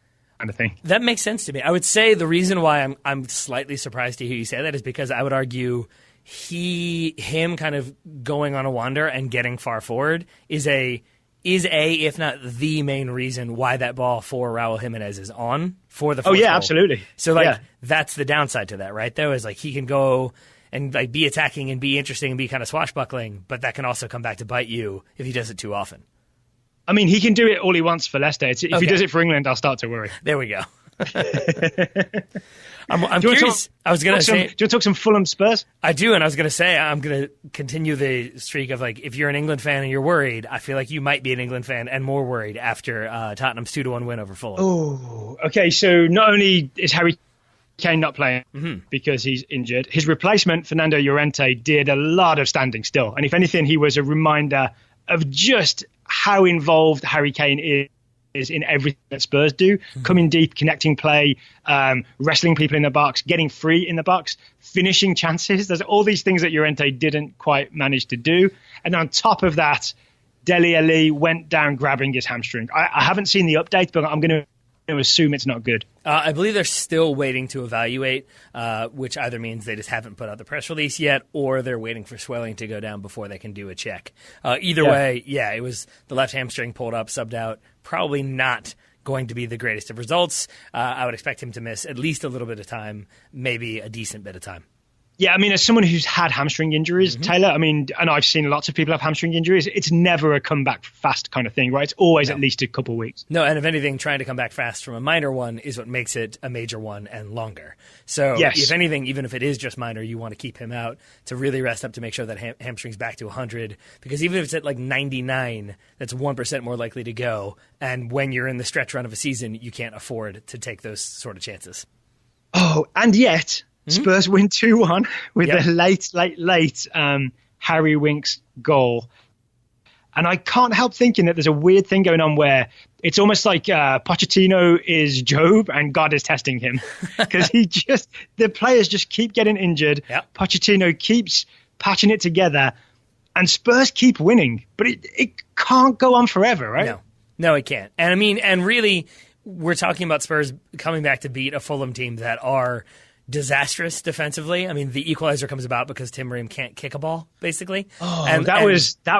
S1: of thing.
S2: That makes sense to me. I would say the reason why I'm slightly surprised to hear you say that is because I would argue him kind of going on a wander and getting far forward is if not the main reason why that ball for Raul Jimenez is on for the fourth goal.
S1: Absolutely.
S2: So that's the downside to that, right? Though is like he can go and like be attacking and be interesting and be kind of swashbuckling, but that can also come back to bite you if he does it too often.
S1: I mean, he can do it all he wants for Leicester. If he does it for England, I'll start to worry.
S2: There we go. I'm curious. I was going to say,
S1: do you want to talk some Fulham Spurs?
S2: I do, and I was going to say I'm going to continue the streak of like if you're an England fan and you're worried, I feel like you might be an England fan and more worried after Tottenham's 2-1 win over Fulham.
S1: Oh, okay. So not only is Harry Kane not playing because he's injured, his replacement Fernando Llorente did a lot of standing still, and if anything, he was a reminder of just how involved Harry Kane is in everything that Spurs do, coming deep, connecting play, wrestling people in the box, getting free in the box, finishing chances. There's all these things that Llorente didn't quite manage to do. And on top of that, Dele Alli went down grabbing his hamstring. I haven't seen the update, but I'm going to assume it's not good.
S2: I believe they're still waiting to evaluate, which either means they just haven't put out the press release yet, or they're waiting for swelling to go down before they can do a check. Either way, it was the left hamstring pulled up, subbed out. Probably not going to be the greatest of results. I would expect him to miss at least a little bit of time, maybe a decent bit of time.
S1: Yeah, I mean, as someone who's had hamstring injuries, Taylor, I mean, and I've seen lots of people have hamstring injuries, it's never a comeback fast kind of thing, right? It's always at least a couple of weeks.
S2: No, and if anything, trying to come back fast from a minor one is what makes it a major one and longer. So if anything, even if it is just minor, you want to keep him out to really rest up to make sure that hamstring's back to 100. Because even if it's at like 99, that's 1% more likely to go. And when you're in the stretch run of a season, you can't afford to take those sort of chances.
S1: Oh, and yet Spurs win 2-1 with a late Harry Winks goal. And I can't help thinking that there's a weird thing going on where it's almost like Pochettino is Job and God is testing him. Because the players just keep getting injured. Yep. Pochettino keeps patching it together and Spurs keep winning. But it can't go on forever, right?
S2: No, it can't. And I mean, and really, we're talking about Spurs coming back to beat a Fulham team that are disastrous defensively. I mean, the equalizer comes about because Tim Ream can't kick a ball, basically.
S1: Oh, and that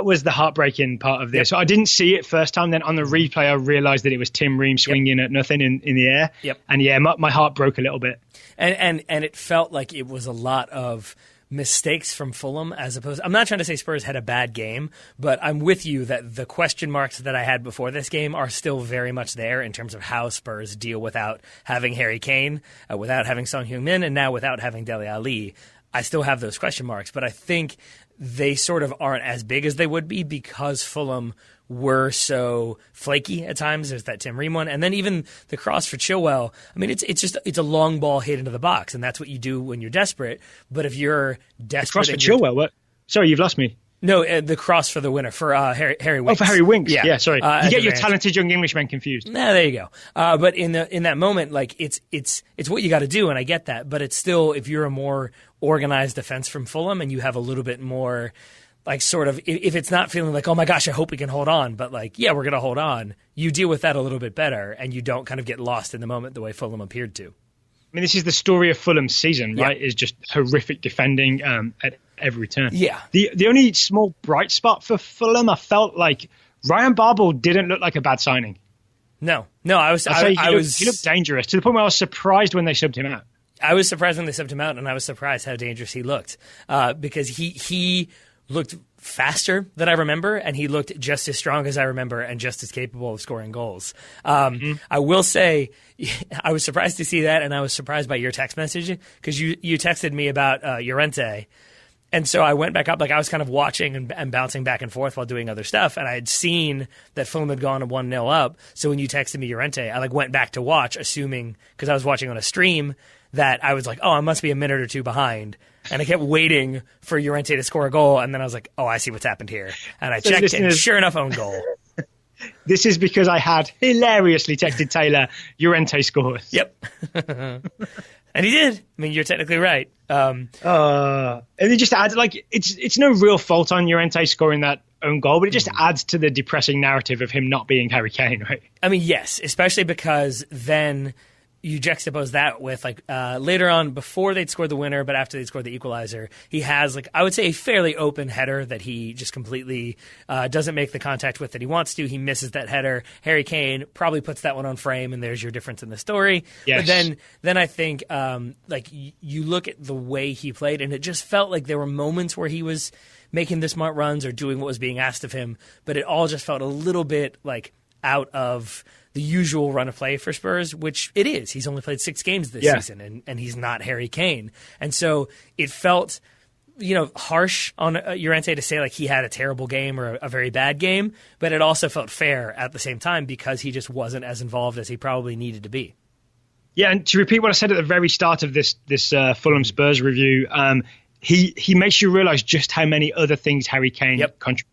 S1: was the heartbreaking part of this. Yep. So I didn't see it first time. Then on the replay, I realized that it was Tim Ream swinging at nothing in the air.
S2: Yep.
S1: And my heart broke a little bit.
S2: And it felt like it was a lot of mistakes from Fulham as opposed. I'm not trying to say Spurs had a bad game, but I'm with you that the question marks that I had before this game are still very much there in terms of how Spurs deal without having Harry Kane, without having Son Heung-min, and now without having Dele Alli. I still have those question marks, but I think they sort of aren't as big as they would be because Fulham were so flaky at times. There's that Tim Ream one. And then even the cross for Chilwell, I mean, it's a long ball hit into the box, and that's what you do when you're desperate. But if you're desperate...
S1: The cross for Chilwell? What? Sorry, you've lost me.
S2: No, the cross for the winner, for Harry Winks.
S1: Oh, for Harry Winks. Yeah, sorry. You get your talented young Englishmen confused.
S2: Nah, there you go. But in that moment, like it's what you got to do, and I get that. But it's still, if you're a more organized defense from Fulham and you have a little bit more, like sort of, if it's not feeling like, oh my gosh, I hope we can hold on, but like, yeah, we're going to hold on, you deal with that a little bit better, and you don't kind of get lost in the moment the way Fulham appeared to.
S1: I mean, this is the story of Fulham's season, right? Is just horrific defending at every turn.
S2: Yeah.
S1: The only small bright spot for Fulham, I felt like Ryan Babel didn't look like a bad signing.
S2: No, he
S1: looked dangerous to the point where I was surprised when they subbed him out.
S2: I was surprised when they subbed him out, and I was surprised how dangerous he looked because he looked faster than I remember, and he looked just as strong as I remember and just as capable of scoring goals. I will say I was surprised to see that, and I was surprised by your text message because you texted me about Llorente. And so I went back up, like I was kind of watching and bouncing back and forth while doing other stuff, and I had seen that Fulham had gone 1-0 up. So when you texted me Llorente, I like went back to watch, assuming, because I was watching on a stream, that I was like, oh, I must be a minute or two behind. And I kept waiting for Llorente to score a goal, and then I was like, oh, I see what's happened here. And I checked, and sure enough, own goal.
S1: This is because I had hilariously texted Taylor, Llorente scores.
S2: Yep. And he did. I mean, you're technically right.
S1: And it just adds, like, it's no real fault on Llorente scoring that own goal, but it just adds to the depressing narrative of him not being Harry Kane, right?
S2: I mean, yes, especially because then you juxtapose that with, like, later on, before they'd scored the winner, but after they'd scored the equalizer, he has, like, I would say a fairly open header that he just completely doesn't make the contact with that he wants to. He misses that header. Harry Kane probably puts that one on frame, and there's your difference in the story.
S1: Yes.
S2: But then I think, like, you look at the way he played, and it just felt like there were moments where he was making the smart runs or doing what was being asked of him, but it all just felt a little bit, like, out of the usual run of play for Spurs, which it is. He's only played 6 games this season, and he's not Harry Kane. And so it felt, harsh on Llorente to say like he had a terrible game or a very bad game, but it also felt fair at the same time because he just wasn't as involved as he probably needed to be.
S1: Yeah, and to repeat what I said at the very start of this Fulham Spurs review, he makes you realise just how many other things Harry Kane contributes.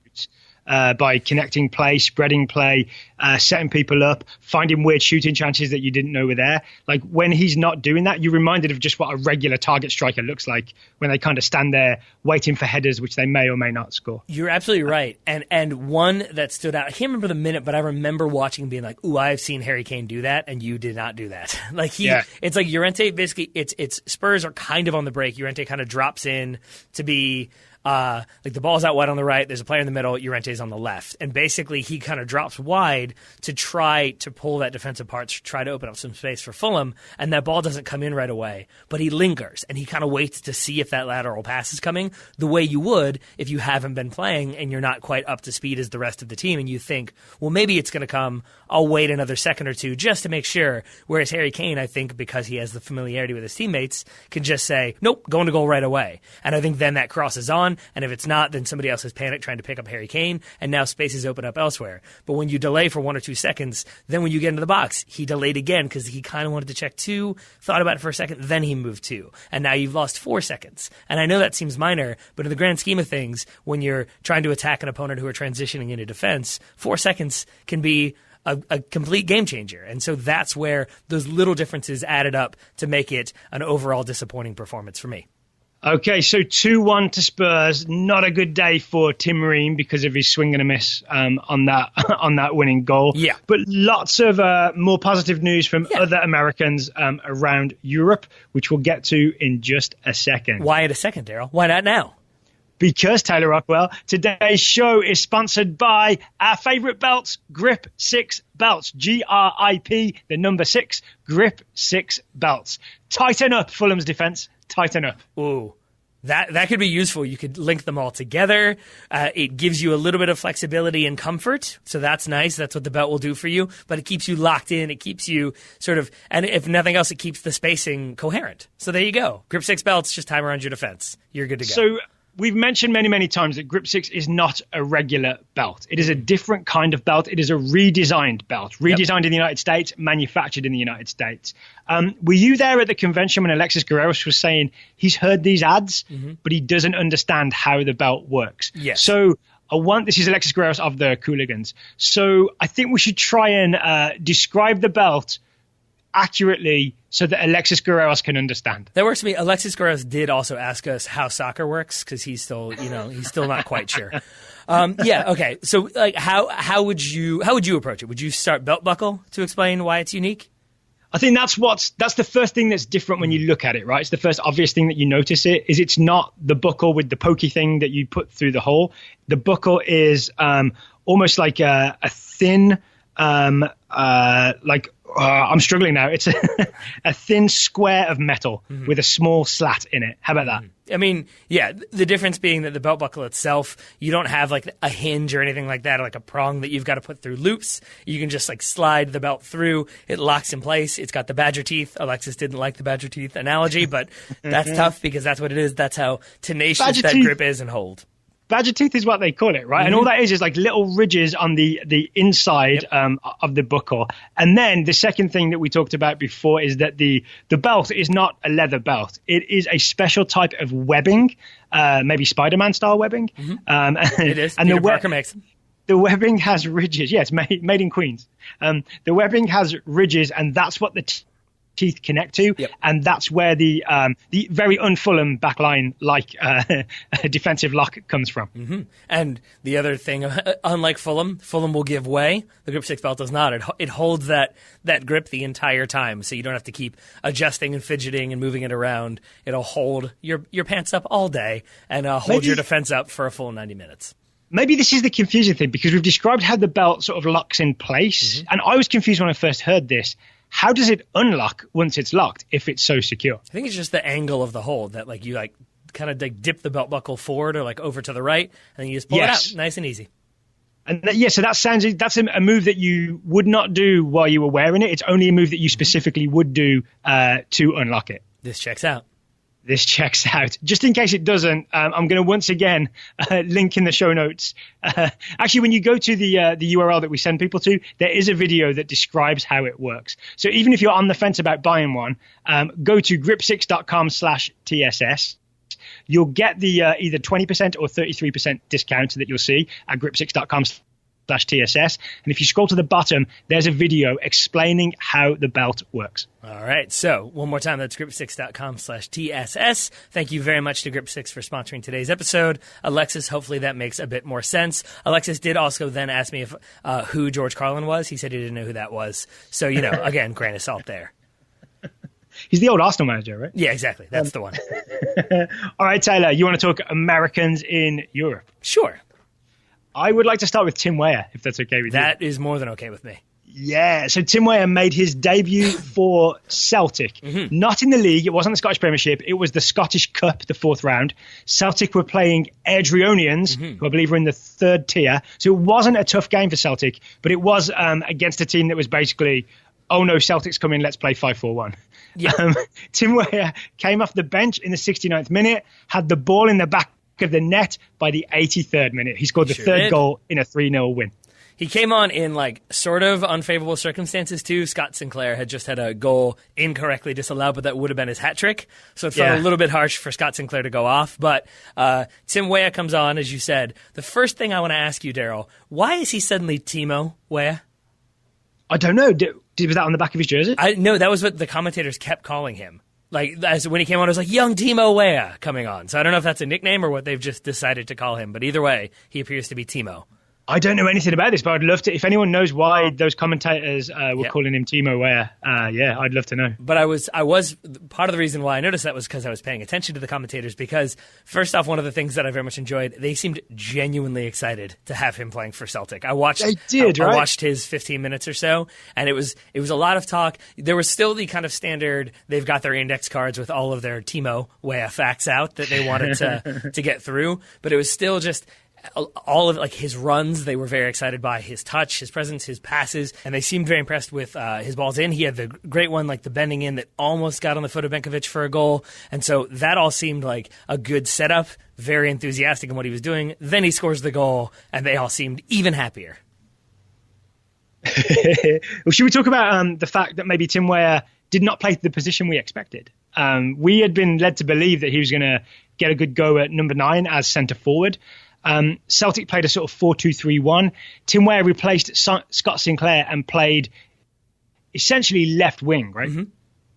S1: By connecting play, spreading play, setting people up, finding weird shooting chances that you didn't know were there. Like when he's not doing that, you're reminded of just what a regular target striker looks like when they kind of stand there waiting for headers, which they may or may not score.
S2: You're absolutely right. And one that stood out, I can't remember the minute, but I remember watching and being like, ooh, I've seen Harry Kane do that, and you did not do that. It's like Llorente basically, it's Spurs are kind of on the break. Llorente kind of drops in to be... like the ball's out wide on the right, there's a player in the middle, Llorente's on the left. And basically he kind of drops wide to try to pull that defensive part, to try to open up some space for Fulham, and that ball doesn't come in right away. But he lingers, and he kind of waits to see if that lateral pass is coming, the way you would if you haven't been playing and you're not quite up to speed as the rest of the team, and you think, well, maybe it's going to come, I'll wait another second or two just to make sure. Whereas Harry Kane, I think, because he has the familiarity with his teammates, can just say, nope, going to goal right away. And I think then that crosses on, and if it's not, then somebody else has panicked trying to pick up Harry Kane, and now spaces open up elsewhere. But when you delay for 1 or 2 seconds, then when you get into the box, he delayed again because he kind of wanted to check 2, thought about it for a second, then he moved 2. And now you've lost 4 seconds. And I know that seems minor, but in the grand scheme of things, when you're trying to attack an opponent who are transitioning into defense, 4 seconds can be a complete game changer. And so that's where those little differences added up to make it an overall disappointing performance for me.
S1: Okay, so 2-1 to Spurs. Not a good day for Tim Ream because of his swing and a miss on that winning goal.
S2: Yeah.
S1: But lots of more positive news from other Americans around Europe, which we'll get to in just a second.
S2: Why in a second, Daryl? Why not now?
S1: Because, Taylor Rockwell, today's show is sponsored by our favourite belts, Grip 6 belts. GRIP, the number 6, Grip 6 belts. Tighten up, Fulham's defence. Tighten up.
S2: Ooh. That could be useful. You could link them all together. It gives you a little bit of flexibility and comfort, so that's nice. That's what the belt will do for you. But it keeps you locked in. It keeps you sort of, and if nothing else, it keeps the spacing coherent. So there you go. Grip 6 belts, just time around your defense. You're good to go.
S1: So we've mentioned many, many times that Grip 6 is not a regular belt. It is a different kind of belt. It is a redesigned belt, redesigned in the United States, manufactured in the United States. Were you there at the convention when Alexis Guerreros was saying he's heard these ads, but he doesn't understand how the belt works?
S2: Yes.
S1: So this is Alexis Guerreros of the Cooligans. So I think we should try and describe the belt accurately so that Alexis Guerreros can understand.
S2: That works for me. Alexis Guerreros did also ask us how soccer works because he's still not quite sure. Okay. So, like, how would you approach it? Would you start belt buckle to explain why it's unique?
S1: I think that's the first thing that's different when you look at it, right? It's the first obvious thing that you notice it's not the buckle with the pokey thing that you put through the hole. The buckle is almost like a thin, I'm struggling now. It's a thin square of metal with a small slat in it. How about that?
S2: I mean, yeah, the difference being that the belt buckle itself, you don't have like a hinge or anything like that, or like a prong that you've got to put through loops. You can just like slide the belt through. It locks in place. It's got the badger teeth. Alexis didn't like the badger teeth analogy, but that's tough because that's what it is. That's how tenacious
S1: badger
S2: that
S1: teeth.
S2: grip is and hold.
S1: Badger teeth is what they call it, right? And all that is like little ridges on the inside of the buckle. And then the second thing that we talked about before is that the belt is not a leather belt. It is a special type of webbing, maybe Spider-Man style webbing.
S2: It is.
S1: And
S2: Peter Parker makes them.
S1: The webbing has ridges. Yeah, it's made in Queens. The webbing has ridges, and that's what the teeth connect to, and that's where the very un-Fulham backline defensive lock comes from.
S2: And the other thing, unlike Fulham will give way. The Grip 6 belt does not. It holds that grip the entire time, so you don't have to keep adjusting and fidgeting and moving it around. It'll hold your pants up all day and hold your defense up for a full 90 minutes.
S1: Maybe this is the confusing thing, because we've described how the belt sort of locks in place, and I was confused when I first heard this. How does it unlock once it's locked if it's so secure?
S2: I think it's just the angle of the hold that like you like kind of like dip the belt buckle forward or like over to the right, and then you just pull it out, nice and easy.
S1: And so that's a move that you would not do while you were wearing it. It's only a move that you specifically would do to unlock it.
S2: This checks out.
S1: This checks out. Just in case it doesn't, I'm going to once again link in the show notes. Actually, when you go to the URL that we send people to, there is a video that describes how it works. So even if you're on the fence about buying one, go to grip6.com/TSS. You'll get the either 20% or 33% discount that you'll see at grip6.com/TSS. And if you scroll to the bottom, there's a video explaining how the belt works.
S2: All right. So one more time, that's grip6.com/TSS. Thank you very much to Grip6 for sponsoring today's episode. Alexis, hopefully that makes a bit more sense. Alexis did also then ask me if who George Carlin was. He said he didn't know who that was. So, again, grain of salt there.
S1: He's the old Arsenal manager, right?
S2: Yeah, exactly. That's the one.
S1: All right, Taylor, you want to talk Americans in Europe?
S2: Sure.
S1: I would like to start with Tim Weah, if that's okay with you.
S2: That is more than okay with me.
S1: Yeah, so Tim Weah made his debut for Celtic. Not in the league, it wasn't the Scottish Premiership, it was the Scottish Cup, the fourth round. Celtic were playing Airdrieonians, who I believe were in the third tier. So it wasn't a tough game for Celtic, but it was against a team that was basically, oh no, Celtic's coming, let's play 5-4-1.
S2: Yeah.
S1: Tim Weah came off the bench in the 69th minute, had the ball in the back of the net by the 83rd minute. He scored the third goal in a 3-0 win.
S2: He came on in like sort of unfavorable circumstances too. Scott Sinclair had just had a goal incorrectly disallowed, but that would have been his hat trick. So it felt a little bit harsh for Scott Sinclair to go off. But Tim Weah comes on, as you said. The first thing I want to ask you, Daryl, why is he suddenly Timo Weah?
S1: I don't know. Was that on the back of his jersey?
S2: No, that was what the commentators kept calling him. Like, when he came on, it was like, young Timo Weah coming on. So I don't know if that's a nickname or what they've just decided to call him. But either way, he appears to be Timo.
S1: I don't know anything about this, but I'd love to. If anyone knows why those commentators were calling him Timo Weah, I'd love to know.
S2: But I was part of the reason why I noticed that was because I was paying attention to the commentators. Because first off, one of the things that I very much enjoyed, they seemed genuinely excited to have him playing for Celtic. I watched his 15 minutes or so, and it was a lot of talk. There was still the kind of standard. They've got their index cards with all of their Timo Weah facts out that they wanted to get through, but it was still just all of like his runs. They were very excited by his touch, his presence, his passes, and they seemed very impressed with his balls in. He had the great one, like the bending in that almost got on the foot of Benkovic for a goal, and so that all seemed like a good setup. Very enthusiastic in what he was doing. Then he scores the goal, and they all seemed even happier.
S1: Well, should we talk about the fact that maybe Tim Weah did not play the position we expected? We had been led to believe that he was going to get a good go at number 9 as centre forward. Celtic played a sort of 4-2-3-1. Tim Weah replaced Scott Sinclair and played essentially left wing, right?
S2: Mm-hmm.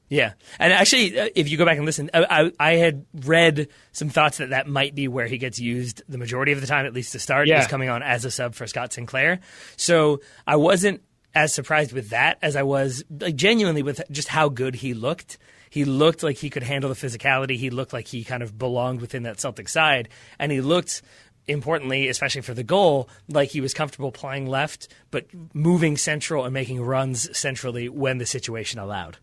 S2: Yeah. And actually, if you go back and listen, I had read some thoughts that might be where he gets used the majority of the time, at least to start. He's coming on as a sub for Scott Sinclair. So I wasn't as surprised with that as I was like genuinely with just how good he looked. He looked like he could handle the physicality. He looked like he kind of belonged within that Celtic side. And he looked, importantly, especially for the goal, like he was comfortable playing left, but moving central and making runs centrally when the situation allowed.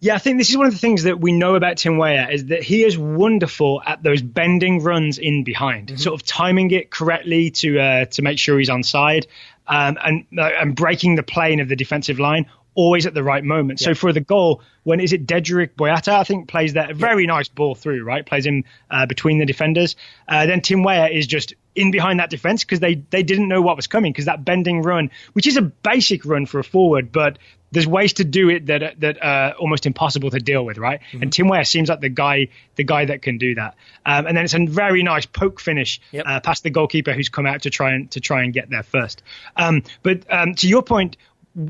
S1: Yeah, I think this is one of the things that we know about Tim Weah is that he is wonderful at those bending runs in behind, sort of timing it correctly to make sure he's onside, and breaking the plane of the defensive line always at the right moment. Yeah. So for the goal, when is it Dedrick Boyata, I think, plays that very nice ball through, right? Plays him between the defenders. Then Tim Weah is just in behind that defense because they didn't know what was coming, because that bending run, which is a basic run for a forward, but there's ways to do it that are almost impossible to deal with, right? Mm-hmm. And Tim Weah seems like the guy that can do that. And then it's a very nice poke finish past the goalkeeper who's come out to try and get there first. But to your point,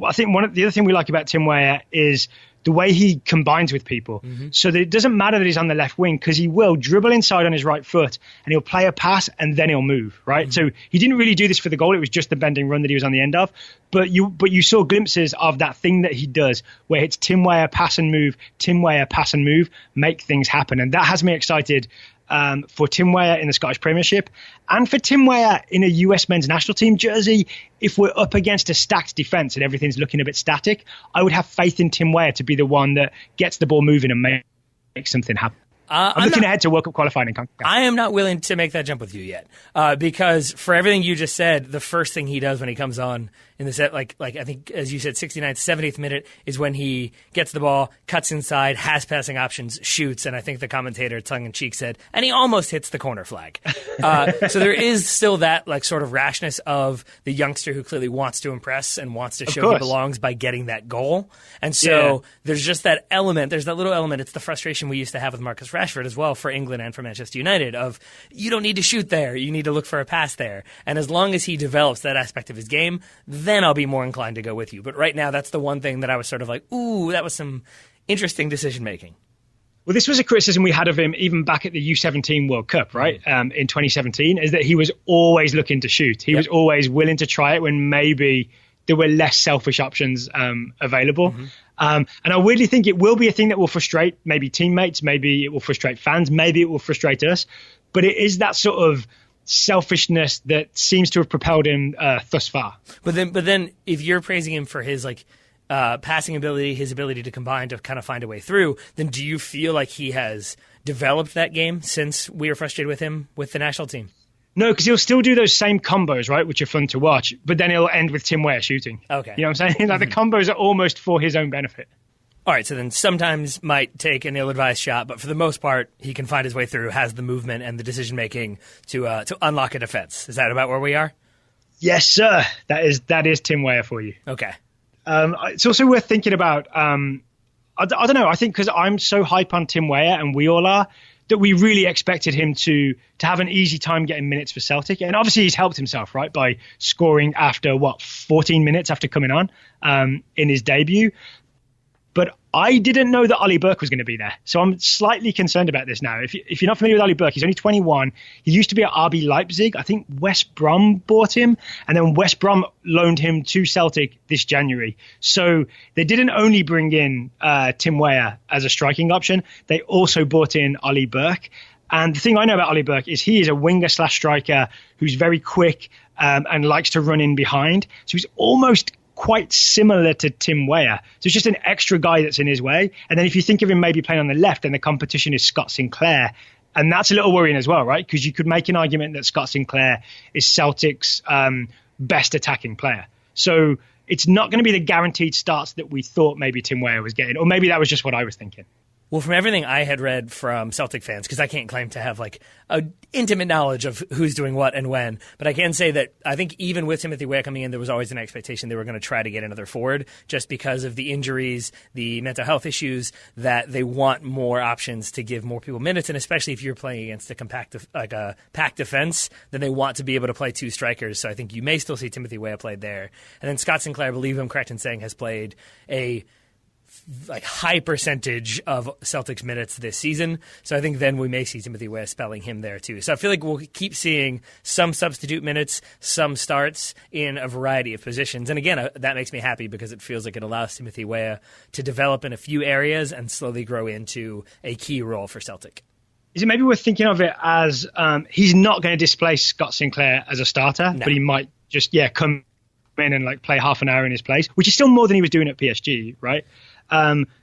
S1: I think the other thing we like about Tim Weah is the way he combines with people. Mm-hmm. So that it doesn't matter that he's on the left wing, because he will dribble inside on his right foot and he'll play a pass and then he'll move, right? Mm-hmm. So he didn't really do this for the goal. It was just the bending run that he was on the end of. But you saw glimpses of that thing that he does where it's Tim Weah pass and move, Tim Weah pass and move, make things happen. And that has me excited for Tim Weah in the Scottish Premiership and for Tim Weah in a US men's national team jersey. If we're up against a stacked defence and everything's looking a bit static, I would have faith in Tim Weah to be the one that gets the ball moving and makes something happen. I'm looking ahead to World Cup qualifying in CONCACAF.
S2: I am not willing to make that jump with you yet, because for everything you just said, the first thing he does when he comes on in the set, like I think, as you said, 69th, 70th minute is when he gets the ball, cuts inside, has passing options, shoots, and I think the commentator, tongue-in-cheek, said, and he almost hits the corner flag. So there is still that like sort of rashness of the youngster who clearly wants to impress and wants to show he belongs by getting that goal. And so there's just that element, there's that little element, it's the frustration we used to have with Marcus Rashford as well for England and for Manchester United of, you don't need to shoot there, you need to look for a pass there. And as long as he develops that aspect of his game, then I'll be more inclined to go with you. But right now, that's the one thing that I was sort of like, ooh, that was some interesting decision making.
S1: Well, this was a criticism we had of him even back at the U17 World Cup, right? In 2017, is that he was always looking to shoot. He was always willing to try it when maybe there were less selfish options available. Mm-hmm. And I weirdly think it will be a thing that will frustrate maybe teammates, maybe it will frustrate fans, maybe it will frustrate us. But it is that sort of selfishness that seems to have propelled him thus far. But
S2: then if you're praising him for his passing ability, his ability to combine to kind of find a way through, then do you feel like he has developed that game since we were frustrated with him with the national team?
S1: No, because he'll still do those same combos, right, which are fun to watch, but then it'll end with Tim Weah shooting. Okay. You know what I'm saying? Like the combos are almost for his own benefit.
S2: All right, so then sometimes might take an ill-advised shot, but for the most part, he can find his way through, has the movement and the decision-making to unlock a defense. Is that about where we are?
S1: Yes, sir. That is Tim Weah for you.
S2: Okay.
S1: It's also worth thinking about, I don't know, I think because I'm so hype on Tim Weah, and we all are, that we really expected him to have an easy time getting minutes for Celtic. And obviously he's helped himself, right, by scoring after, 14 minutes after coming on in his debut. But I didn't know that Ollie Burke was going to be there. So I'm slightly concerned about this now. If you're not familiar with Ollie Burke, he's only 21. He used to be at RB Leipzig. I think West Brom bought him, and then West Brom loaned him to Celtic this January. So they didn't only bring in Tim Weah as a striking option. They also bought in Ollie Burke. And the thing I know about Ollie Burke is he is a winger/striker who's very quick and likes to run in behind. So he's almost quite similar to Tim Weah. So it's just an extra guy that's in his way. And then if you think of him maybe playing on the left, then the competition is Scott Sinclair. And that's a little worrying as well, right? Because you could make an argument that Scott Sinclair is Celtic's best attacking player. So it's not going to be the guaranteed starts that we thought maybe Tim Weah was getting. Or maybe that was just what I was thinking.
S2: Well, from everything I had read from Celtic fans, because I can't claim to have like an intimate knowledge of who's doing what and when, but I can say that I think even with Timothy Weah coming in, there was always an expectation they were going to try to get another forward just because of the injuries, the mental health issues, that they want more options to give more people minutes. And especially if you're playing against a packed defense, then they want to be able to play two strikers. So I think you may still see Timothy Weah played there. And then Scott Sinclair, I believe I'm correct in saying, has played a high percentage of Celtics minutes this season. So I think then we may see Timothy Weah spelling him there too. So I feel like we'll keep seeing some substitute minutes, some starts in a variety of positions. And again, that makes me happy because it feels like it allows Timothy Weah to develop in a few areas and slowly grow into a key role for Celtic.
S1: Is it maybe we're thinking of it as he's not going to displace Scott Sinclair as a starter, but he might just, come in and like play half an hour in his place, which is still more than he was doing at PSG, right?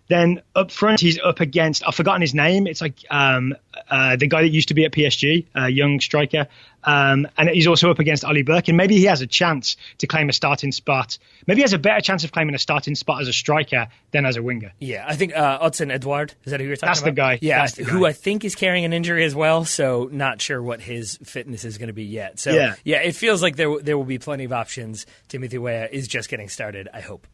S1: Then up front, he's up against, I've forgotten his name. It's like the guy that used to be at PSG, a young striker. And he's also up against Ollie Burke. And maybe he has a chance to claim a starting spot. Maybe he has a better chance of claiming a starting spot as a striker than as a winger.
S2: Yeah, I think Odsonne Edouard, is that who you're talking
S1: about? That's the guy.
S2: Yeah,
S1: That's the guy.
S2: Who I think is carrying an injury as well. So not sure what his fitness is going to be yet. So yeah, it feels like there will be plenty of options. Timothy Weah is just getting started, I hope.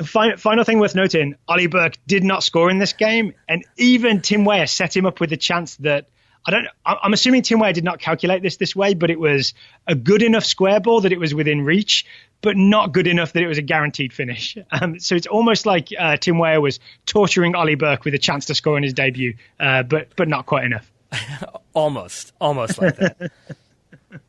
S1: Final thing worth noting, Ollie Burke did not score in this game, and even Tim Weah set him up with a chance that I'm assuming Tim Weah did not calculate this way, but it was a good enough square ball that it was within reach, but not good enough that it was a guaranteed finish. So it's almost like Tim Weah was torturing Ollie Burke with a chance to score in his debut, but not quite enough.
S2: almost like that.
S1: Do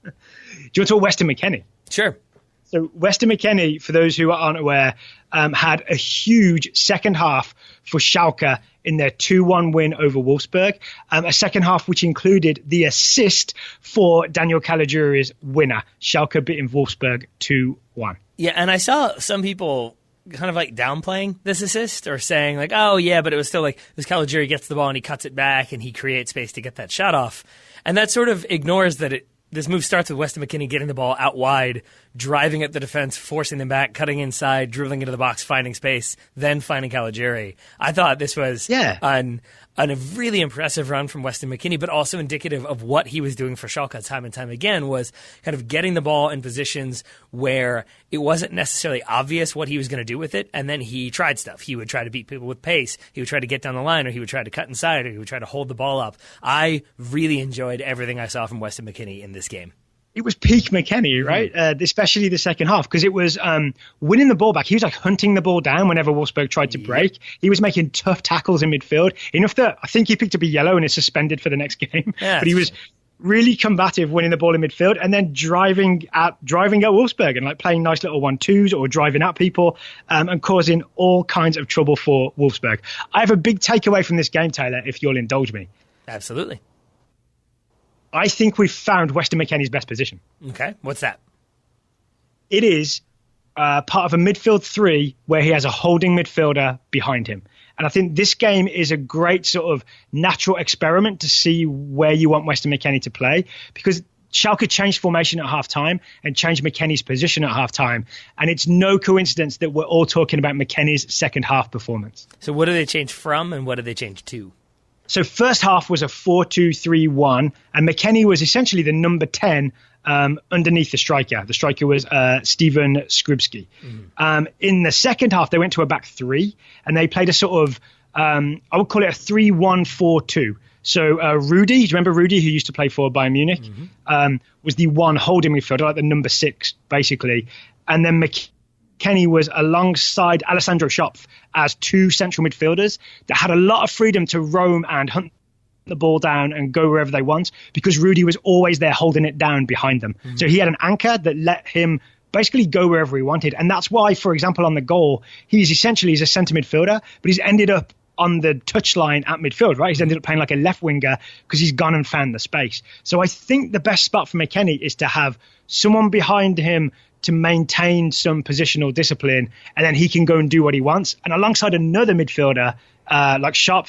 S1: you want to talk Weston McKennie?
S2: Sure.
S1: So Weston McKennie, for those who aren't aware, had a huge second half for Schalke in their 2-1 win over Wolfsburg, a second half which included the assist for Daniel Caligiuri's winner, Schalke beating Wolfsburg 2-1.
S2: Yeah, and I saw some people kind of like downplaying this assist or saying like, oh yeah, but it was still like this Caligiuri gets the ball and he cuts it back and he creates space to get that shot off. And that sort of ignores that this move starts with Weston McKennie getting the ball out wide, driving at the defense, forcing them back, cutting inside, dribbling into the box, finding space, then finding Caligiuri. I thought this was a really impressive run from Weston McKennie, but also indicative of what he was doing for Schalke time and time again, was kind of getting the ball in positions where it wasn't necessarily obvious what he was going to do with it, and then he tried stuff. He would try to beat people with pace, he would try to get down the line, or he would try to cut inside, or he would try to hold the ball up. I really enjoyed everything I saw from Weston McKennie in this game.
S1: It was peak McKennie, right? Especially the second half, because it was winning the ball back. He was like hunting the ball down whenever Wolfsburg tried to break. He was making tough tackles in midfield. Enough that I think he picked up a yellow and is suspended for the next game. Yeah, but he was really combative winning the ball in midfield and then driving at Wolfsburg and like playing nice little 1-2s or driving at people and causing all kinds of trouble for Wolfsburg. I have a big takeaway from this game, Taylor, if you'll indulge me.
S2: Absolutely.
S1: I think we've found Weston McKennie's best position.
S2: Okay, what's that?
S1: It is part of a midfield three where he has a holding midfielder behind him. And I think this game is a great sort of natural experiment to see where you want Weston McKennie to play, because Schalke changed formation at halftime and changed McKennie's position at halftime. And it's no coincidence that we're all talking about McKennie's second half performance.
S2: So what do they change from and what do they change to?
S1: So first half was a 4-2-3-1, and McKennie was essentially the number 10 underneath the striker. The striker was Steven Skrybski. In the second half, they went to a back three, and they played a sort of, I would call it a 3-1-4-2. So Rudy, do you remember Rudy, who used to play for Bayern Munich, was the one holding midfielder, like the number 6, basically. And then McKennie McKennie was alongside Alessandro Schopf as two central midfielders that had a lot of freedom to roam and hunt the ball down and go wherever they want, because Rudy was always there holding it down behind them. So he had an anchor that let him basically go wherever he wanted. And that's why, for example, on the goal, he's a centre midfielder, but he's ended up on the touchline at midfield, right? He's ended up playing like a left winger because he's gone and found the space. So I think the best spot for McKennie is to have someone behind him to maintain some positional discipline, and then he can go and do what he wants. And alongside another midfielder like Sharp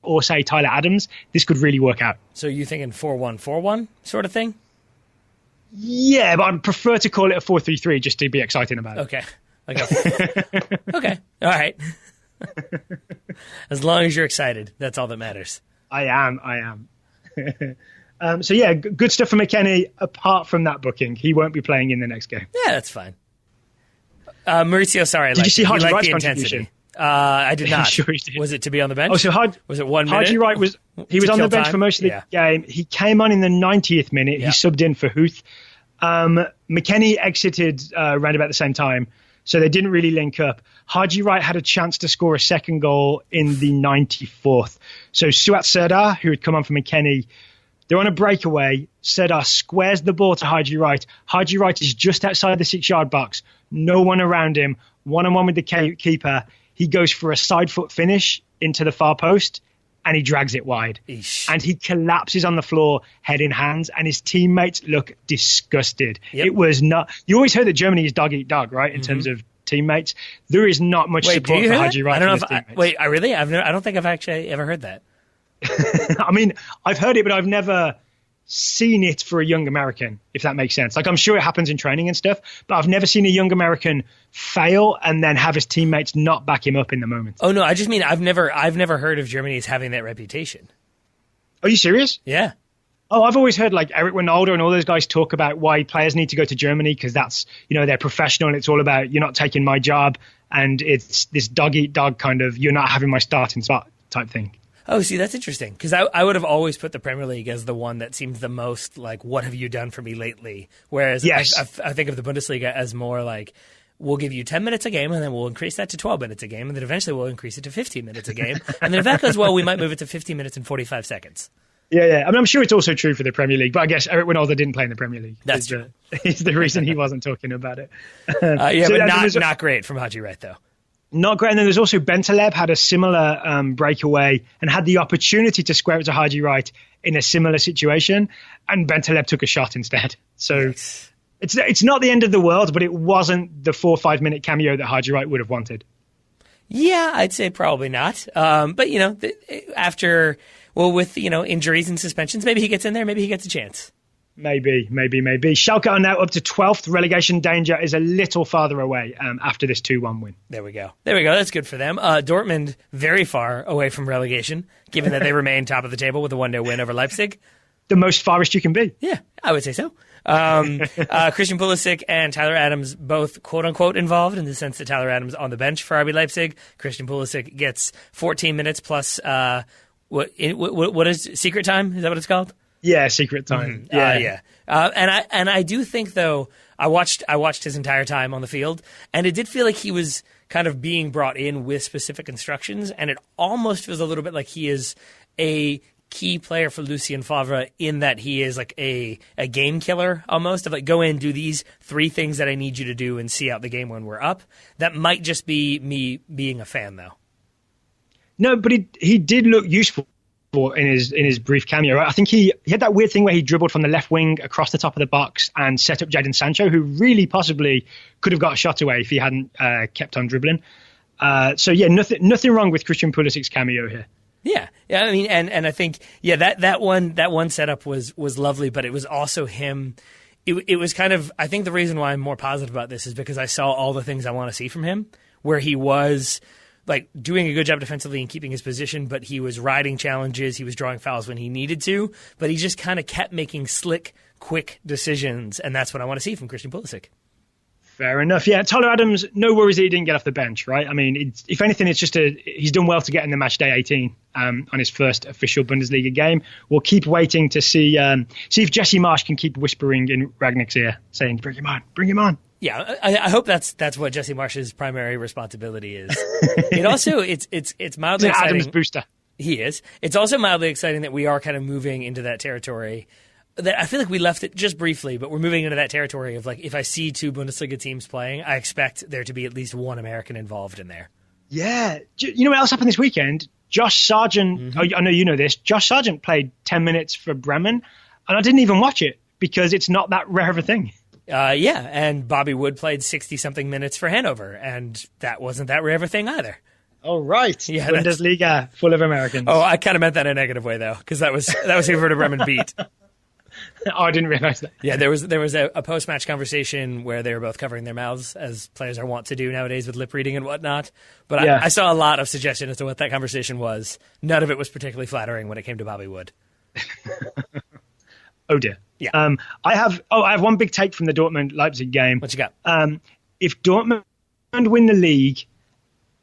S1: or say Tyler Adams, this could really work out.
S2: So you thinking 4-1-4-1 sort of thing?
S1: Yeah, but I'd prefer to call it a 4-3-3 just to be exciting about it.
S2: Okay. Okay. All right. As long as you're excited, that's all that matters.
S1: I am. So yeah, good stuff for McKennie. Apart from that booking, he won't be playing in the next game.
S2: Yeah, that's fine. Maurizio, sorry,
S1: did you see Haji Wright's
S2: the
S1: contribution?
S2: intensity. I did not.
S1: Sure he did.
S2: Was it to be on the bench?
S1: Oh, so
S2: was it 1 minute?
S1: Haji Wright was on the bench for most of the game. He came on in the 90th minute. He subbed in for Huth. McKennie exited around about the same time, so they didn't really link up. Haji Wright had a chance to score a second goal in the 94th. So Suat Serdar, who had come on for McKennie, they're on a breakaway. Serdar squares the ball to Haji Wright. Haji Wright is just outside the 6-yard box. No one around him. 1-on-1 with the keeper. He goes for a side foot finish into the far post, and he drags it wide.
S2: Eesh.
S1: And he collapses on the floor, head in hands, and his teammates look disgusted.
S2: Yep.
S1: It was not... You always heard that Germany is dog eat dog, right, in terms of teammates. There is not much support for Haji Wright.
S2: I don't know if I really? I don't think I've actually ever heard that.
S1: I mean, I've heard it, but I've never seen it for a young American, if that makes sense. Like, I'm sure it happens in training and stuff, but I've never seen a young American fail and then have his teammates not back him up in the moment.
S2: Oh no, I just mean I've never heard of Germany as having that reputation.
S1: Are you serious?
S2: Yeah.
S1: Oh, I've always heard like Eric Ronaldo and all those guys talk about why players need to go to Germany because that's, they're professional and it's all about you're not taking my job and it's this dog eat dog kind of you're not having my starting spot type thing.
S2: Oh, see, that's interesting because I would have always put the Premier League as the one that seemed the most like, what have you done for me lately? Whereas
S1: yes.
S2: I think of the Bundesliga as more like, we'll give you 10 minutes a game and then we'll increase that to 12 minutes a game and then eventually we'll increase it to 15 minutes a game. And then if that goes well, we might move it to 15 minutes and 45 seconds.
S1: Yeah. I mean, I'm sure it's also true for the Premier League, but I guess Eric Ronaldo didn't play in the Premier League.
S2: That's true.
S1: It's the reason he wasn't talking about it.
S2: But not great from Haji Wright, though.
S1: Not great. And then there's also Bentaleb had a similar breakaway and had the opportunity to square it to Haji Wright in a similar situation. And Bentaleb took a shot instead. So it's not the end of the world, but it wasn't the 4 or 5 minute cameo that Haji Wright would have wanted. Yeah,
S2: I'd say probably not. But, after, with, injuries and suspensions, maybe he gets in there, maybe he gets a chance.
S1: Maybe. Schalke are now up to 12th. Relegation danger is a little farther away after this 2-1 win.
S2: There we go. That's good for them. Dortmund, very far away from relegation, given that they remain top of the table with a 1-0 win over Leipzig.
S1: The most farthest you can be.
S2: Yeah, I would say so. Christian Pulisic and Tyler Adams both quote-unquote involved in the sense that Tyler Adams on the bench for RB Leipzig. Christian Pulisic gets 14 minutes plus what is secret time? Is that what it's called?
S1: Yeah, secret time.
S2: Mm-hmm. Yeah. And I do think though I watched his entire time on the field, and it did feel like he was kind of being brought in with specific instructions, and it almost feels a little bit like he is a key player for Lucien Favre in that he is like a game killer almost of like go in, do these 3 things that I need you to do and see out the game when we're up. That might just be me being a fan though. No,
S1: but he did look useful in his brief cameo. Right? I think he had that weird thing where he dribbled from the left wing across the top of the box and set up Jadon Sancho, who really possibly could have got a shot away if he hadn't kept on dribbling. So yeah, nothing wrong with Christian Pulisic's cameo here.
S2: Yeah. I mean, and I think that one setup was lovely, but it was also him. It was kind of, I think the reason why I'm more positive about this is because I saw all the things I want to see from him, where he was like doing a good job defensively and keeping his position, but he was riding challenges, he was drawing fouls when he needed to, but he just kind of kept making slick, quick decisions, and that's what I want to see from Christian Pulisic.
S1: Fair enough. Yeah, Tyler Adams, no worries that he didn't get off the bench, right? I mean, if anything, it's just he's done well to get in the match day 18 on his first official Bundesliga game. We'll keep waiting to see if Jesse Marsch can keep whispering in Rangnick's ear, saying, bring him on.
S2: Yeah, I hope that's what Jesse Marsh's primary responsibility is. It also it's mildly exciting.
S1: Adams booster.
S2: He is. It's also mildly exciting that we are kind of moving into that territory. That I feel like we left it just briefly, but we're moving into that territory of like if I see 2 Bundesliga teams playing, I expect there to be at least one American involved in there.
S1: Yeah. You know what else happened this weekend? Josh Sargent, I know you know this, Josh Sargent played 10 minutes for Bremen, and I didn't even watch it because it's not that rare of a thing.
S2: Yeah, and Bobby Wood played 60-something minutes for Hanover, and that wasn't that rare of a thing either.
S1: Oh, right.
S2: Yeah,
S1: Bundesliga full of Americans.
S2: Oh, I kind of meant that in a negative way, though, because that was who Werder Bremen beat.
S1: Oh, I didn't realize that.
S2: Yeah, there was a post-match conversation where they were both covering their mouths, as players are wont to do nowadays with lip reading and whatnot. But yeah. I saw a lot of suggestion as to what that conversation was. None of it was particularly flattering when it came to Bobby Wood.
S1: Oh dear.
S2: Yeah.
S1: I have one big take from the Dortmund-Leipzig game.
S2: What you got?
S1: If Dortmund win the league,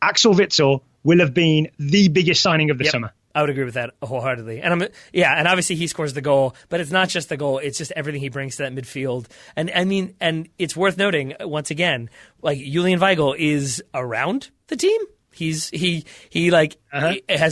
S1: Axel Witsel will have been the biggest signing of the summer.
S2: I would agree with that wholeheartedly. And and obviously he scores the goal, but it's not just the goal, it's just everything he brings to that midfield. And I mean, and it's worth noting once again, like Julian Weigl is around the team. He has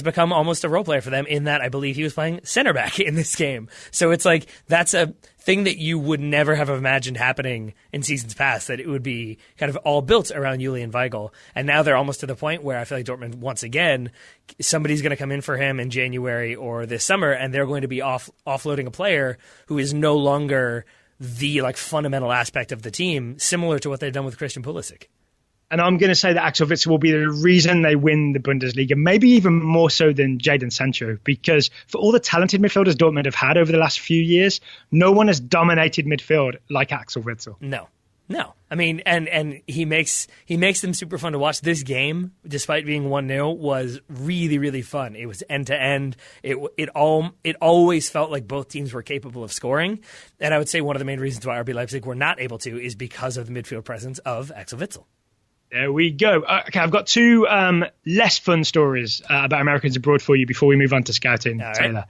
S2: become almost a role player for them in that I believe he was playing center back in this game. So it's like that's a thing that you would never have imagined happening in seasons past, that it would be kind of all built around Julian Weigl. And now they're almost to the point where I feel like Dortmund, once again, somebody's going to come in for him in January or this summer, and they're going to be offloading a player who is no longer the like fundamental aspect of the team, similar to what they've done with Christian Pulisic.
S1: And I'm going to say that Axel Witsel will be the reason they win the Bundesliga, maybe even more so than Jadon Sancho, because for all the talented midfielders Dortmund have had over the last few years, no one has dominated midfield like Axel Witsel.
S2: No. I mean, and he makes them super fun to watch. This game, despite being 1-0, was really, really fun. It was end to end. It always felt like both teams were capable of scoring. And I would say one of the main reasons why RB Leipzig were not able to is because of the midfield presence of Axel Witsel.
S1: There we go. Okay, I've got 2 less fun stories about Americans abroad for you before we move on to scouting, Taylor.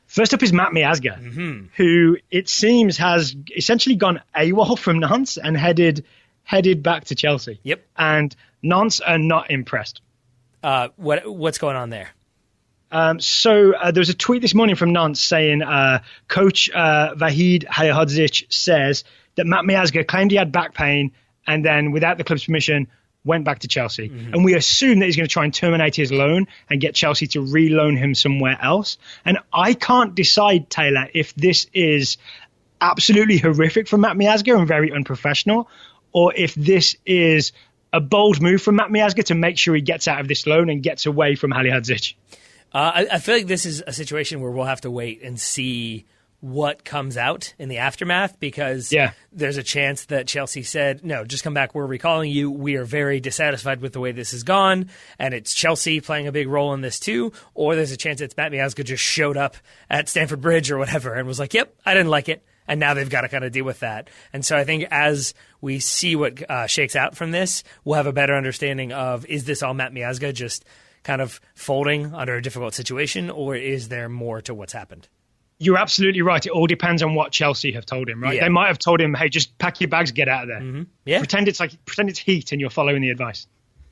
S1: First up is Matt Miazga, who it seems has essentially gone AWOL from Nantes and headed back to Chelsea.
S2: Yep.
S1: And Nantes are not impressed.
S2: What's going on there?
S1: So there was a tweet this morning from Nantes saying Coach Vahid Halilhodzic says that Matt Miazga claimed he had back pain and then, without the club's permission, went back to Chelsea. And we assume that he's going to try and terminate his loan and get Chelsea to re-loan him somewhere else. And I can't decide, Taylor, if this is absolutely horrific from Matt Miazga and very unprofessional, or if this is a bold move from Matt Miazga to make sure he gets out of this loan and gets away from Halilhodzic.
S2: I feel like this is a situation where we'll have to wait and see what comes out in the aftermath, because there's a chance that Chelsea said, no, just come back, we're recalling you, we are very dissatisfied with the way this has gone, and it's Chelsea playing a big role in this too, or there's a chance that Matt Miazga just showed up at Stamford Bridge or whatever and was like, yep, I didn't like it, and now they've got to kind of deal with that. And so I think as we see what shakes out from this, we'll have a better understanding of, is this all Matt Miazga just kind of folding under a difficult situation, or is there more to what's happened?
S1: You're absolutely right. It all depends on what Chelsea have told him, right? Yeah. They might have told him, hey, just pack your bags, get out of there.
S2: Yeah.
S1: Pretend it's heat and you're following the advice.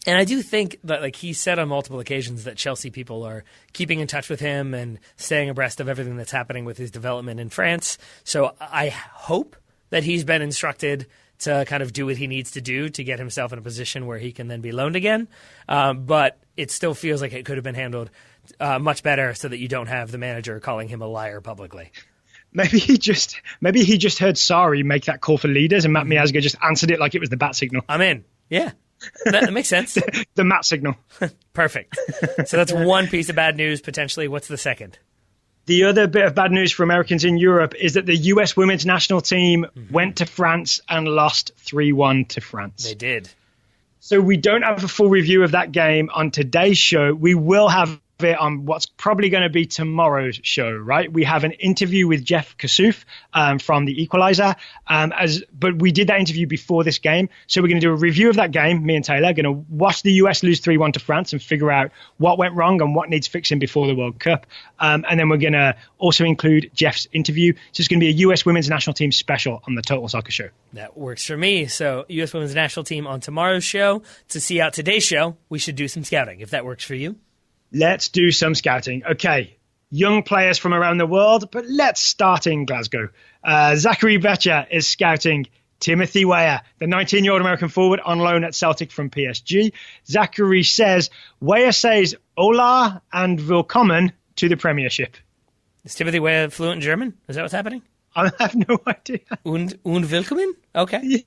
S2: And I do think that, like he said on multiple occasions, that Chelsea people are keeping in touch with him and staying abreast of everything that's happening with his development in France. So I hope that he's been instructed to kind of do what he needs to do to get himself in a position where he can then be loaned again. But it still feels like it could have been handled much better, so that you don't have the manager calling him a liar publicly.
S1: Maybe he just heard Sarri make that call for leaders, and Matt Miazga just answered it like it was the bat signal.
S2: I'm in. Yeah, that makes sense.
S1: the Matt signal.
S2: Perfect. So that's one piece of bad news potentially. What's the second?
S1: The other bit of bad news for Americans in Europe is that the US women's national team went to France and lost 3-1 to France.
S2: They did.
S1: So we don't have a full review of that game on today's show. We will have it on what's probably going to be tomorrow's show, right? We have an interview with Jeff Kassouf from The Equalizer, but we did that interview before this game. So we're going to do a review of that game. Me and Taylor are going to watch the US lose 3-1 to France and figure out what went wrong and what needs fixing before the World Cup. And then we're going to also include Jeff's interview. So it's going to be a US Women's National Team special on the Total Soccer Show.
S2: That works for me. So US Women's National Team on tomorrow's show. To see out today's show, we should do some scouting, if that works for you.
S1: Let's do some scouting. Okay, young players from around the world, but let's start in Glasgow. Zachary Becher is scouting Timothy Weah, the 19-year-old American forward on loan at Celtic from PSG. Zachary says, Weah says hola and willkommen to the Premiership.
S2: Is Timothy Weah fluent in German? Is that what's happening?
S1: I have no idea.
S2: Und willkommen? Okay.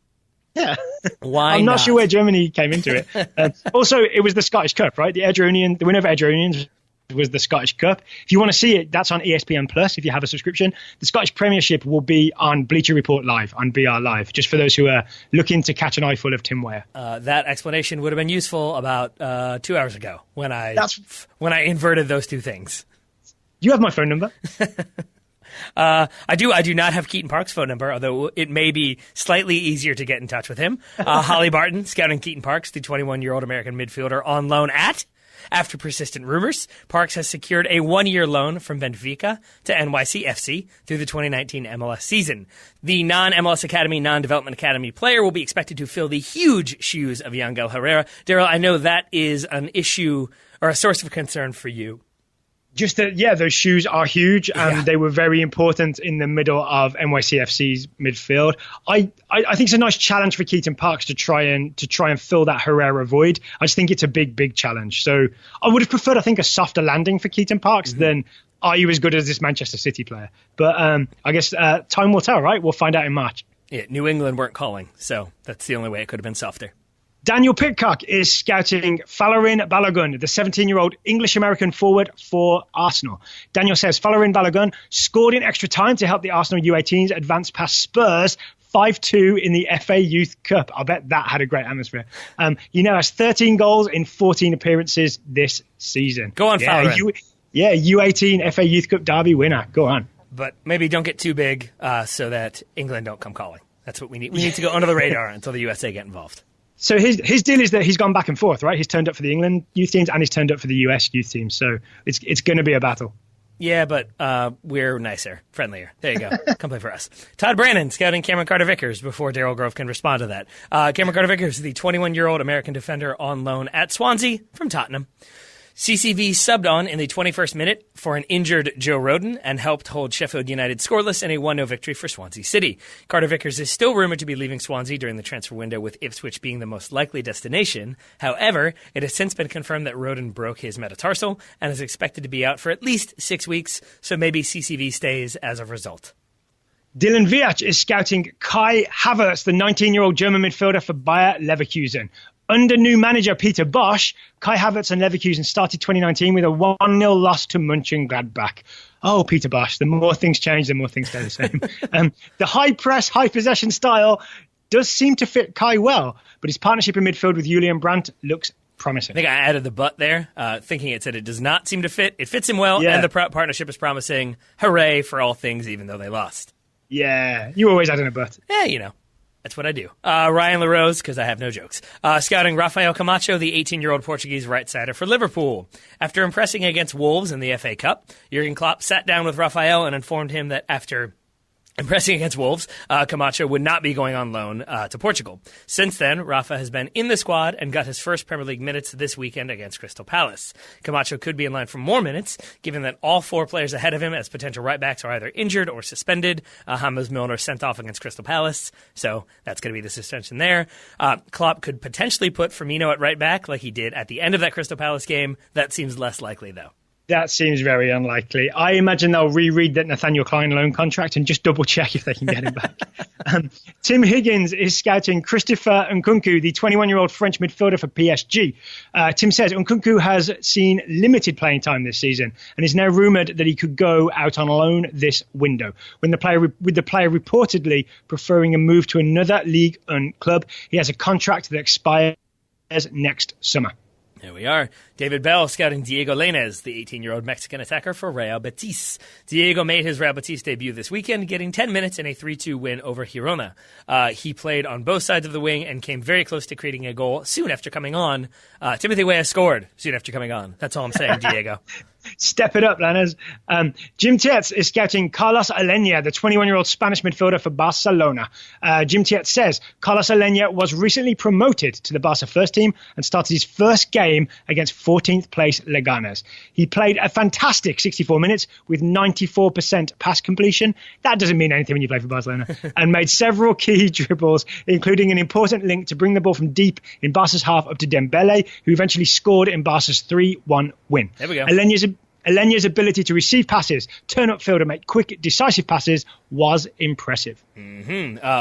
S1: Yeah.
S2: Why
S1: I'm not
S2: not?
S1: sure where Germany came into it. Also, it was the Scottish Cup, right? The winner of Edgeronians was the Scottish Cup. If you want to see it, that's on ESPN Plus if you have a subscription. The Scottish Premiership will be on Bleacher Report Live, on BR Live, just for those who are looking to catch an eyeful of Tim Weah.
S2: That explanation would have been useful about 2 hours ago when I inverted those two things.
S1: You have my phone number.
S2: I do not have Keaton Park's phone number, although it may be slightly easier to get in touch with him. Holly Barton, scouting Keaton Parks, the 21-year-old American midfielder on loan after persistent rumors, Parks has secured a 1-year loan from Benfica to NYCFC through the 2019 MLS season. The non-MLS Academy, non-development academy player will be expected to fill the huge shoes of Yangel Herrera. Daryl, I know that is an issue or a source of concern for you.
S1: Just that, those shoes are huge, and they were very important in the middle of NYCFC's midfield. I think it's a nice challenge for Keaton Parks to try and fill that Herrera void. I just think it's a big challenge. So I would have preferred, I think, a softer landing for Keaton Parks than are you as good as this Manchester City player? But I guess time will tell, right? We'll find out in March.
S2: Yeah, New England weren't calling, so that's the only way it could have been softer.
S1: Daniel Pitcock is scouting Falarin Balogun, the 17-year-old English-American forward for Arsenal. Daniel says Falarin Balogun scored in extra time to help the Arsenal U18s advance past Spurs 5-2 in the FA Youth Cup. I bet that had a great atmosphere. He now has 13 goals in 14 appearances this season.
S2: Go on, Falarin.
S1: U18 FA Youth Cup derby winner. Go on.
S2: But maybe don't get too big so that England don't come calling. That's what we need. We need to go under the radar until the USA get involved.
S1: So his deal is that he's gone back and forth, right? He's turned up for the England youth teams and he's turned up for the US youth teams. So it's going to be a battle.
S2: Yeah, but we're nicer, friendlier. There you go. Come play for us. Todd Brannon scouting Cameron Carter-Vickers before Daryl Grove can respond to that. Cameron Carter-Vickers, the 21-year-old American defender on loan at Swansea from Tottenham. CCV subbed on in the 21st minute for an injured Joe Rodon and helped hold Sheffield United scoreless in a 1-0 victory for Swansea City. Carter-Vickers is still rumored to be leaving Swansea during the transfer window, with Ipswich being the most likely destination. However, it has since been confirmed that Rodon broke his metatarsal and is expected to be out for at least 6 weeks, so maybe CCV stays as a result.
S1: Dylan Viach is scouting Kai Havertz, the 19-year-old German midfielder for Bayer Leverkusen. Under new manager Peter Bosch, Kai Havertz and Leverkusen started 2019 with a 1-0 loss to Mönchengladbach. Oh, Peter Bosch, the more things change, the more things stay the same. The high press, high possession style does seem to fit Kai well, but his partnership in midfield with Julian Brandt looks promising.
S2: I think I added the but there, thinking it said it does not seem to fit. It fits him well, and the partnership is promising. Hooray for all things, even though they lost.
S1: Yeah, you always add in a but.
S2: Yeah, you know. That's what I do. Ryan LaRose, because I have no jokes. Scouting Rafael Camacho, the 18-year-old Portuguese right-sider for Liverpool. After impressing against Wolves in the FA Cup, Jurgen Klopp sat down with Rafael and informed him that after impressing against Wolves, Camacho would not be going on loan to Portugal. Since then, Rafa has been in the squad and got his first Premier League minutes this weekend against Crystal Palace. Camacho could be in line for more minutes, given that all 4 players ahead of him as potential right-backs are either injured or suspended. James Milner sent off against Crystal Palace, so that's going to be the suspension there. Klopp could potentially put Firmino at right-back like he did at the end of that Crystal Palace game. That seems less likely, though.
S1: That seems very unlikely. I imagine they'll reread that Nathaniel Klein loan contract and just double check if they can get him back. Tim Higgins is scouting Christopher Nkunku, the 21-year-old French midfielder for PSG. Tim says Nkunku has seen limited playing time this season and is now rumoured that he could go out on loan this window. With the player reportedly preferring a move to another Ligue 1 club, he has a contract that expires next summer.
S2: There we are. David Bell scouting Diego Lainez, the 18-year-old Mexican attacker for Real Betis. Diego made his Real Betis debut this weekend, getting 10 minutes in a 3-2 win over Girona. He played on both sides of the wing and came very close to creating a goal soon after coming on. Timothy Weah scored soon after coming on. That's all I'm saying, Diego.
S1: Step it up, Lainez. Jim Tietz is scouting Carlos Aleña, the 21-year-old Spanish midfielder for Barcelona. Jim Tietz says Carlos Aleña was recently promoted to the Barca first team and started his first game against 14th place Leganes. He played a fantastic 64 minutes with 94% pass completion. That doesn't mean anything when you play for Barcelona. And made several key dribbles, including an important link to bring the ball from deep in Barca's half up to Dembele, who eventually scored in Barca's 3-1 win.
S2: There we go.
S1: Aleña's ability to receive passes, turn upfield and make quick, decisive passes was impressive.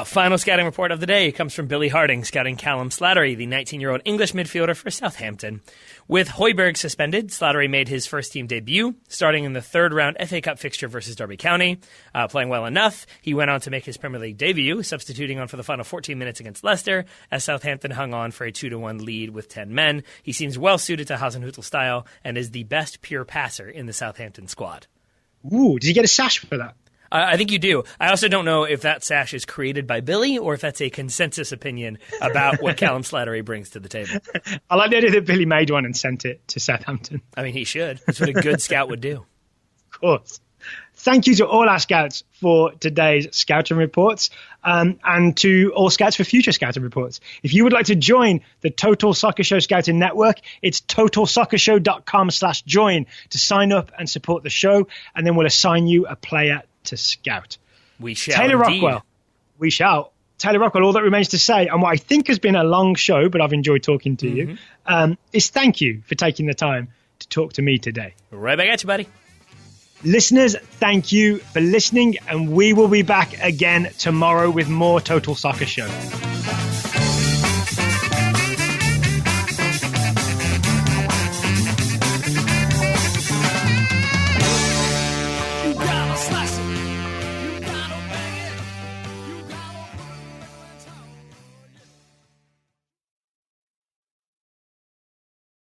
S2: Final scouting report of the day comes from Billy Harding, scouting Callum Slattery, the 19-year-old English midfielder for Southampton. With Højbjerg suspended, Slattery made his first-team debut, starting in the third-round FA Cup fixture versus Derby County. Playing well enough, he went on to make his Premier League debut, substituting on for the final 14 minutes against Leicester, as Southampton hung on for a 2-1 lead with 10 men. He seems well-suited to Hasenhüttl style and is the best pure passer in the Southampton squad.
S1: Ooh, did you get a sash for that?
S2: I think you do. I also don't know if that sash is created by Billy or if that's a consensus opinion about what Callum Slattery brings to the table.
S1: I like the idea that Billy made one and sent it to Southampton.
S2: I mean, he should. That's what a good scout would do.
S1: Of course. Thank you to all our scouts for today's scouting reports, and to all scouts for future scouting reports. If you would like to join the Total Soccer Show Scouting Network, it's totalsoccershow.com/join to sign up and support the show, and then we'll assign you a player to scout.
S2: We shall.
S1: Taylor
S2: indeed.
S1: Rockwell. We shall. Taylor Rockwell, all that remains to say, and what I think has been a long show, but I've enjoyed talking to you, is thank you for taking the time to talk to me today.
S2: Right back at you, buddy.
S1: Listeners, thank you for listening, and we will be back again tomorrow with more Total Soccer Show.
S3: You gotta slice it.